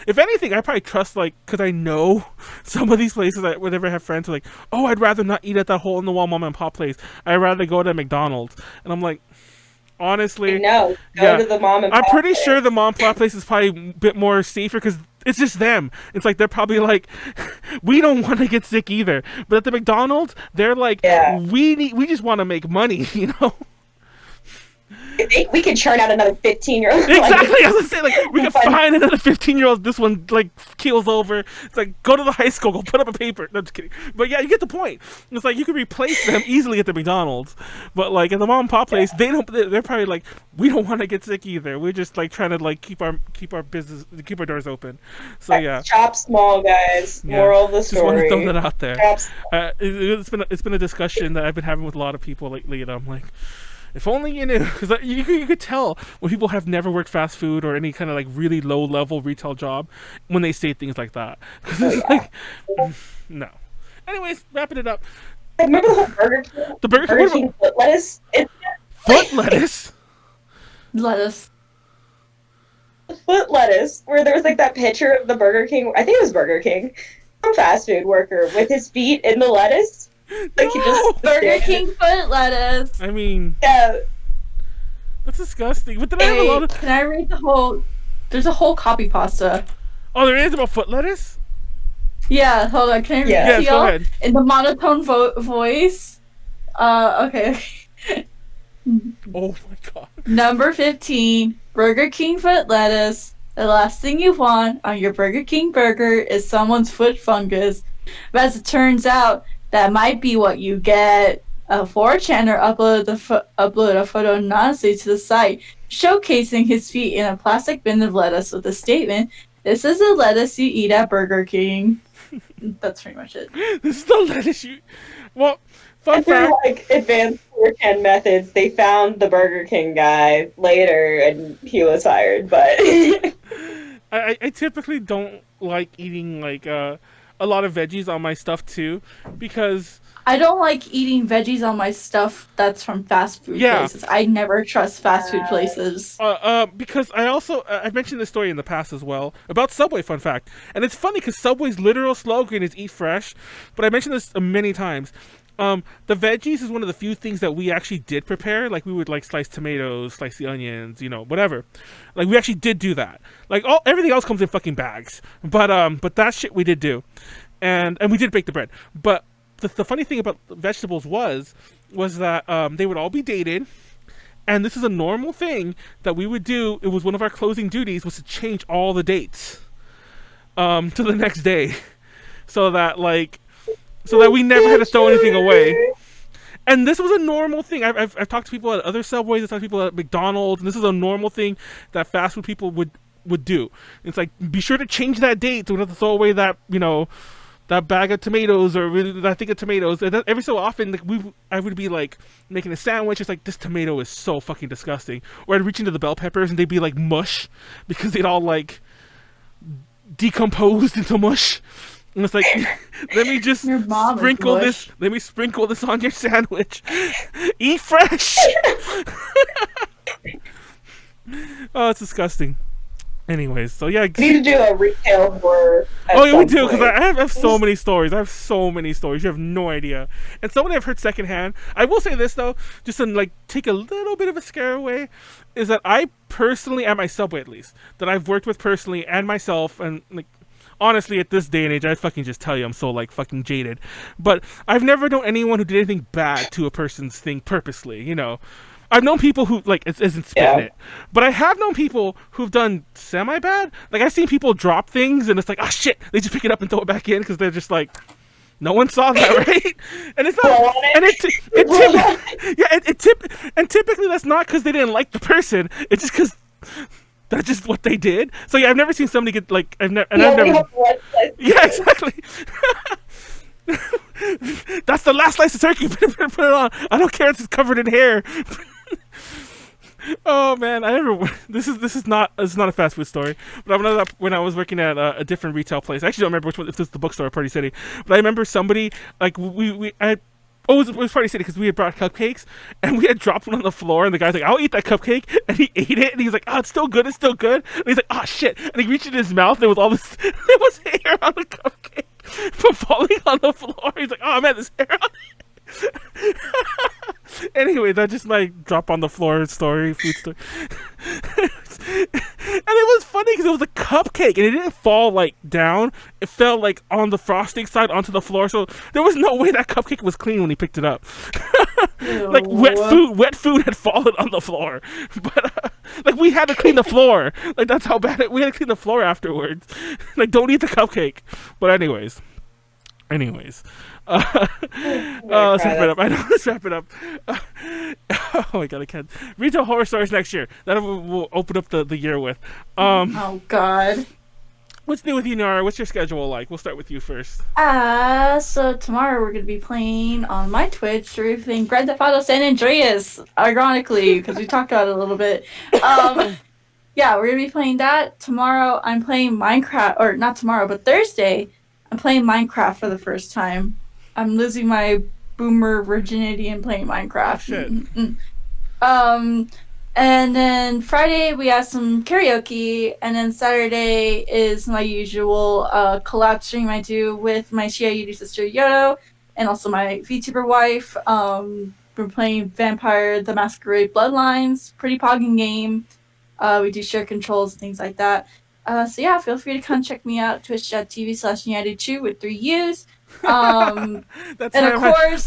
if anything, I probably trust, like, because I know some of these places, whenever I have friends who are like, oh, I'd rather not eat at that hole-in-the-wall mom and pop place. I'd rather go to McDonald's. And I'm like, honestly, no, go to the mom and pop I'm pretty place. sure the mom and pop place is probably a bit more safer because it's just them. It's like they're probably like, we don't want to get sick either. But at the McDonald's, they're like, we just want to make money, you know? We could churn out another 15-year-old. Exactly. I was gonna say, like, we could find another 15-year-old. This one, like, keels over. It's like, go to the high school, go put up a paper. No, I'm just kidding. But yeah, you get the point. It's like you can replace them easily at the McDonald's, but like at the mom and pop place, they're probably like, we don't want to get sick either. We're just like trying to like keep our business, keep our doors open. So yeah. Shop small, guys. Yeah. Moral of the story. Just want to throw that out there. It's It's been a discussion that I've been having with a lot of people lately, and I'm like, if only you knew, because you could tell when people have never worked fast food or any kind of like really low level retail job when they say things like that. Because it's like, no. Anyways, wrapping it up. Remember the whole Burger King? The Burger King foot lettuce? Foot lettuce? Lettuce. Foot lettuce, where there was like that picture of the Burger King, I think it was Burger King, some fast food worker with his feet in the lettuce. Like he just Burger King foot lettuce. I mean, yeah, that's disgusting. But then I have a lot of. Can I read the whole? There's a whole copy pasta. Oh, there is about foot lettuce. Yeah, hold on. Can I read it Yes, to go y'all ahead. in the monotone voice? Okay. Oh my god. Number 15, Burger King foot lettuce. The last thing you want on your Burger King burger is someone's foot fungus. But as it turns out, that might be what you get. A 4chaner uploaded a photo anonymously to the site, showcasing his feet in a plastic bin of lettuce with the statement, "This is the lettuce you eat at Burger King." That's pretty much it. This is the lettuce you. Well, fun through fact. like advanced 4chan methods, they found the Burger King guy later, and he was hired. But I typically don't like eating like a lot of veggies on my stuff too, because I don't like eating veggies on my stuff that's from fast food places. I never trust fast food places. Because I've mentioned this story in the past as well about Subway. Fun fact, and it's funny because Subway's literal slogan is "Eat fresh," but I mentioned this many times. The veggies is one of the few things that we actually did prepare. Like we would like slice tomatoes, slice the onions, you know, whatever. Like we actually did do that. Like everything else comes in fucking bags, but that shit we did do, and we did bake the bread. But the funny thing about vegetables was that they would all be dated, and this is a normal thing that we would do. It was one of our closing duties was to change all the dates to the next day, so that we never had to throw anything away. And this was a normal thing. I've talked to people at other Subways, I've talked to people at McDonald's, and this is a normal thing that fast food people would do. It's like, be sure to change that date so we don't have to throw away that, you know, that bag of tomatoes or that thing of tomatoes. And every so often, like I would be like making a sandwich. It's like, this tomato is so fucking disgusting. Or I'd reach into the bell peppers and they'd be like mush because they'd all like decomposed into mush. And it's like, let me just sprinkle this. Let me sprinkle this on your sandwich. Eat fresh. Oh, it's disgusting. Anyways, so yeah. We need to do a retail tour. Oh yeah, we do, because I have so many stories. I have so many stories. You have no idea. And some I've heard secondhand. I will say this though, just to like take a little bit of a scare away, is that I personally, at my Subway at least, that I've worked with personally and myself, and like honestly at this day and age, I fucking just tell you I'm so like fucking jaded. But I've never known anyone who did anything bad to a person's thing purposely, you know. I've known people who, like, it isn't spitting it. But I have known people who've done semi-bad. Like, I've seen people drop things, and it's like, ah, shit. They just pick it up and throw it back in, because they're just like, no one saw that, right? And it's not... And typically that's not because they didn't like the person. It's just because that's just what they did. So, yeah, I've never seen somebody get, like... I've never... Yeah, exactly. That's the last slice of turkey. Put it on. I don't care if it's covered in hair. Oh man, I remember this is not a fast food story, but I remember that when I was working at a different retail place. I actually don't remember which one, if this is the bookstore or Party City, but I remember somebody like it was Party City because we had brought cupcakes and we had dropped one on the floor and the guy's like, "I'll eat that cupcake," and he ate it and he's like, "Oh, it's still good, it's still good." And he's like, "Oh shit!" And he reached in his mouth. There was all this, there was hair on the cupcake from falling on the floor. He's like, "Oh man, there's hair on it." Anyway, that's just my drop on the floor story, food story. And it was funny because it was a cupcake and it didn't fall like down. It fell like on the frosting side onto the floor, so there was no way that cupcake was clean when he picked it up. Like wet food had fallen on the floor. But like we had to clean the floor. Like that's how bad we had to clean the floor afterwards. Like don't eat the cupcake. But anyways. Let's wrap it up. I know. Let's wrap it up. Oh my god, I can't. Retail horror stories next year. That we'll open up the year with. Oh god. What's new with you, Nyaru? What's your schedule like? We'll start with you first. So tomorrow we're gonna be playing on my Twitch. We're playing Grand Theft Auto San Andreas, ironically, because we talked about it a little bit. Yeah, we're gonna be playing that tomorrow. I'm playing Minecraft, or not tomorrow, but Thursday. I'm playing Minecraft for the first time. I'm losing my boomer virginity and playing Minecraft. Oh, shit. And then Friday we have some karaoke, and then Saturday is my usual collab stream I do with my Shia Yuri sister Yodo, and also my VTuber wife. We're playing Vampire the Masquerade Bloodlines, pretty pogging game. We do share controls and things like that. So yeah, feel free to come check me out, twitch.tv/Nyaru with 3 U's. That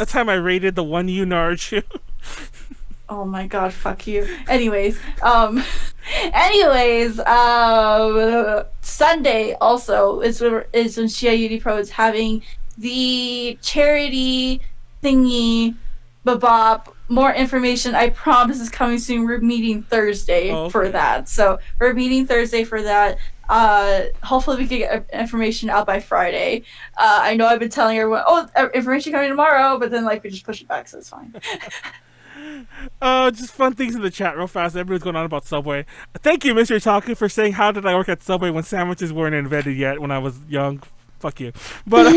time I rated the 1 U Nyaru. Oh my god, fuck you. Anyways, Sunday also is when Shia Yuri Pro is having the charity thingy, babop. More information, I promise, is coming soon. We're meeting Thursday for that. So we're meeting Thursday for that. Hopefully we can get information out by Friday. I know I've been telling everyone, information coming tomorrow, but then like we just push it back, so it's fine. Just fun things in the chat real fast. Everyone's going on about Subway. Thank you, Mr. Talkie, for saying, how did I work at Subway when sandwiches weren't invented yet when I was young? Fuck you. But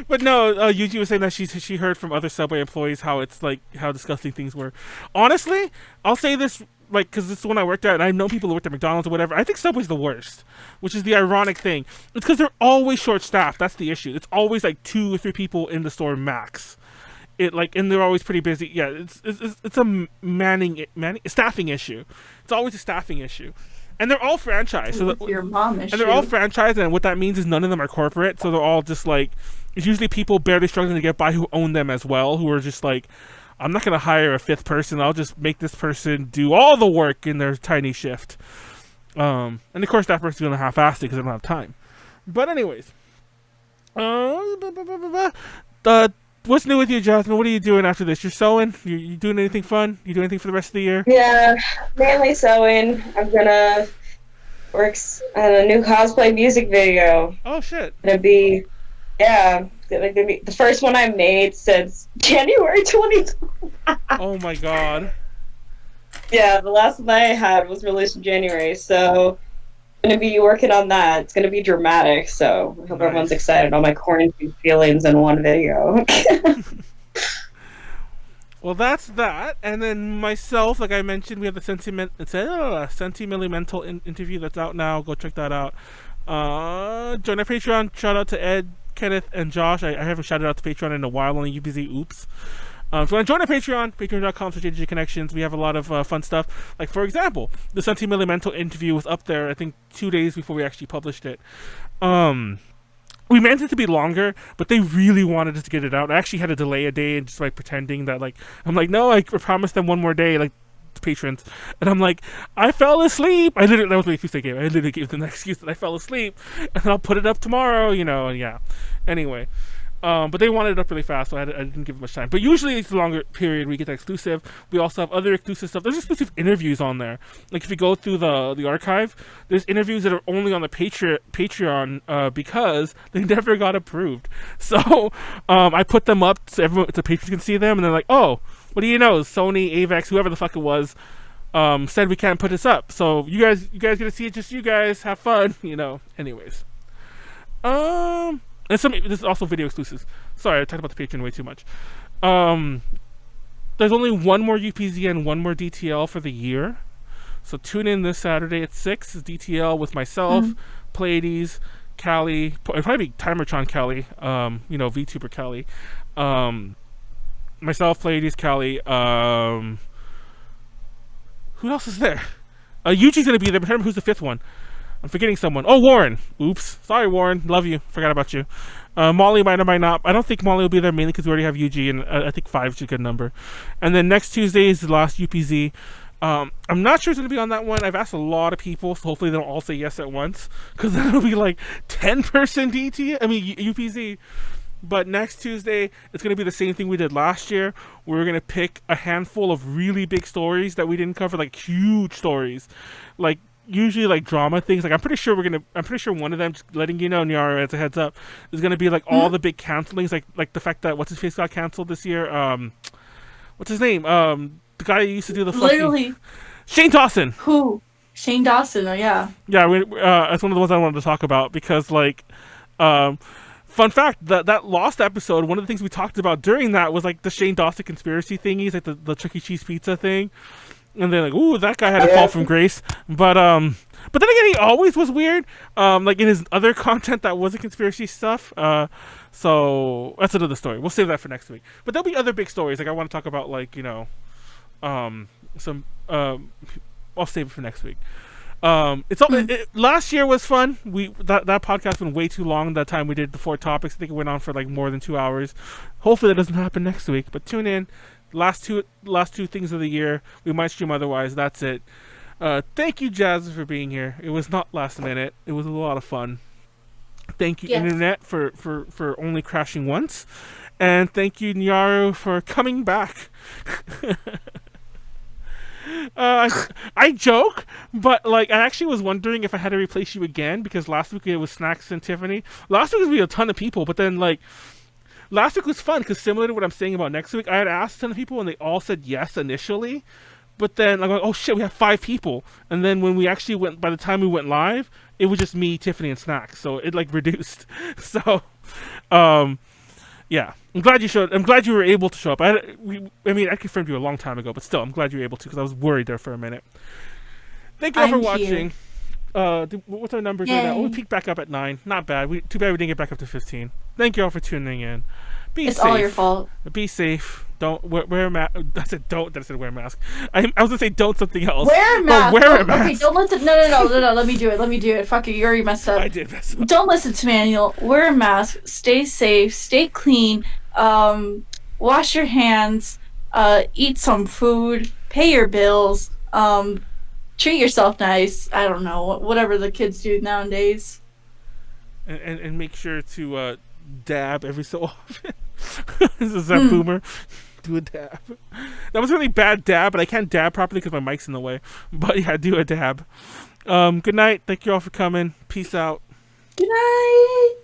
but no, Yuji was saying that she heard from other Subway employees how it's like how disgusting things were. Honestly, I'll say this like because this is when I worked at, and I know people who worked at McDonald's or whatever. I think Subway's the worst, which is the ironic thing. It's because they're always short staffed. That's the issue. It's always like 2 or 3 people in the store max. And they're always pretty busy. Yeah, it's a staffing issue. It's always a staffing issue. And they're all franchised. So your mom issue. And they're all franchised, and what that means is none of them are corporate. So they're all just like, it's usually people barely struggling to get by who own them as well, who are just like, I'm not going to hire a 5th person. I'll just make this person do all the work in their tiny shift. And of course that person's going to half-ass it because they don't have time. But anyways. What's new with you, Jasmine? What are you doing after this? You're sewing? You doing anything fun? You doing anything for the rest of the year? Yeah, mainly sewing. I'm gonna work on a new cosplay music video. Oh shit! Gonna be the first one I made since January 2020. Oh my god. Yeah, the last one I had was released in January, so I'm gonna be working on that. It's gonna be dramatic, so I hope everyone's excited. All my quarantine feelings in one video. Well, that's that. And then myself, like I mentioned, we have the Sentimental interview that's out now. Go check that out. Join our Patreon. Shout out to Ed, Kenneth, and Josh. I haven't shouted out to Patreon in a while, only UBZ. Oops. If you want to join our Patreon, patreon.com/JJ Connections, we have a lot of fun stuff. Like, for example, the Sentimental interview was up there, I think, 2 days before we actually published it. We meant it to be longer, but they really wanted us to get it out. I actually had to delay a day and just, like, pretending that, like, I'm like, no, I promised them one more day, like, the patrons. And I'm like, I fell asleep. That was my excuse I gave. I literally gave them the excuse that I fell asleep, and I'll put it up tomorrow, and yeah. Anyway. But they wanted it up really fast, so I didn't give it much time. But usually it's a longer period where you get the exclusive. We also have other exclusive stuff. There's exclusive interviews on there. Like if you go through the archive, there's interviews that are only on the Patreon because they never got approved. So I put them up so patrons can see them, and they're like, oh, what do you know? Sony, Avex, whoever the fuck it was, said we can't put this up. So you guys get to see it. Just you guys have fun, Anyways, and this is also video exclusives. Sorry, I talked about the Patreon way too much. There's only one more UPZ and one more DTL for the year. So tune in this Saturday at 6. It's DTL with myself, Pleiades, Callie, it'll probably be Timertron Callie, VTuber Callie, myself, Pleiades, Callie, who else is there? Yuji's gonna be there, but remember who's the fifth one? I'm forgetting someone. Oh, Warren. Oops. Sorry, Warren. Love you. Forgot about you. Molly might or might not. I don't think Molly will be there mainly because we already have UG, and I think 5 is a good number. And then next Tuesday is the last UPZ. I'm not sure it's going to be on that one. I've asked a lot of people, so hopefully they don't all say yes at once, because that'll be like 10-person UPZ. But next Tuesday, it's going to be the same thing we did last year. We're going to pick a handful of really big stories that we didn't cover, like huge stories. Like, usually like drama things. Like I'm pretty sure one of them, just letting you know, Nyaru, as a heads up, is going to be like all the big cancelings, like the fact that what's his face got canceled this year. What's his name? The guy who used to do the literally Shane Dawson. Who? Shane Dawson. Oh yeah. Yeah, that's one of the ones I wanted to talk about because like, fun fact, that Lost episode, one of the things we talked about during that was like the Shane Dawson conspiracy thingies, like the Chuck E. Cheese pizza thing. And then like, ooh, that guy had a fall from grace. But then again, he always was weird. Like in his other content that wasn't conspiracy stuff. So that's another story. We'll save that for next week. But there'll be other big stories. Like I want to talk about like, some I'll save it for next week. Last year was fun. That podcast went way too long. That time we did the 4 topics. I think it went on for like more than 2 hours. Hopefully that doesn't happen next week. But tune in. Last two things of the year. We might stream otherwise. That's it. Thank you, Jasmine, for being here. It was not last minute. It was a lot of fun. Thank you, Internet, for only crashing once. And thank you, Nyaru, for coming back. I joke, but like I actually was wondering if I had to replace you again because last week it was Snacks and Tiffany. Last week was a ton of people, but then like last week was fun because similar to what I'm saying about next week, I had asked a ton of people and they all said yes initially, but then I'm like, oh shit, we have 5 people, and then when we actually went, by the time we went live, it was just me, Tiffany, and Snacks, so it like reduced. So, yeah, I'm glad you showed. I'm glad you were able to show up. I confirmed you a long time ago, but still, I'm glad you were able to because I was worried there for a minute. Thank you all for watching. What's our numbers right now? Oh, we peaked back up at 9. Not bad. Too bad we didn't get back up to 15. Thank you all for tuning in. Be safe. It's all your fault. Be safe. Don't wear a mask. I said don't. Then I said wear a mask. I was gonna say don't something else. Wear a mask. Wear a mask. Okay, don't listen. No. Let me do it. Fuck it. You already messed up. I did mess up. Don't listen to Manuel. Wear a mask. Stay safe. Stay clean. Wash your hands. Eat some food. Pay your bills. Treat yourself nice. I don't know, whatever the kids do nowadays. And make sure to dab every so often. This is that boomer. Do a dab. That was a really bad dab, but I can't dab properly because my mic's in the way. But yeah, do a dab. Good night. Thank you all for coming. Peace out. Good night.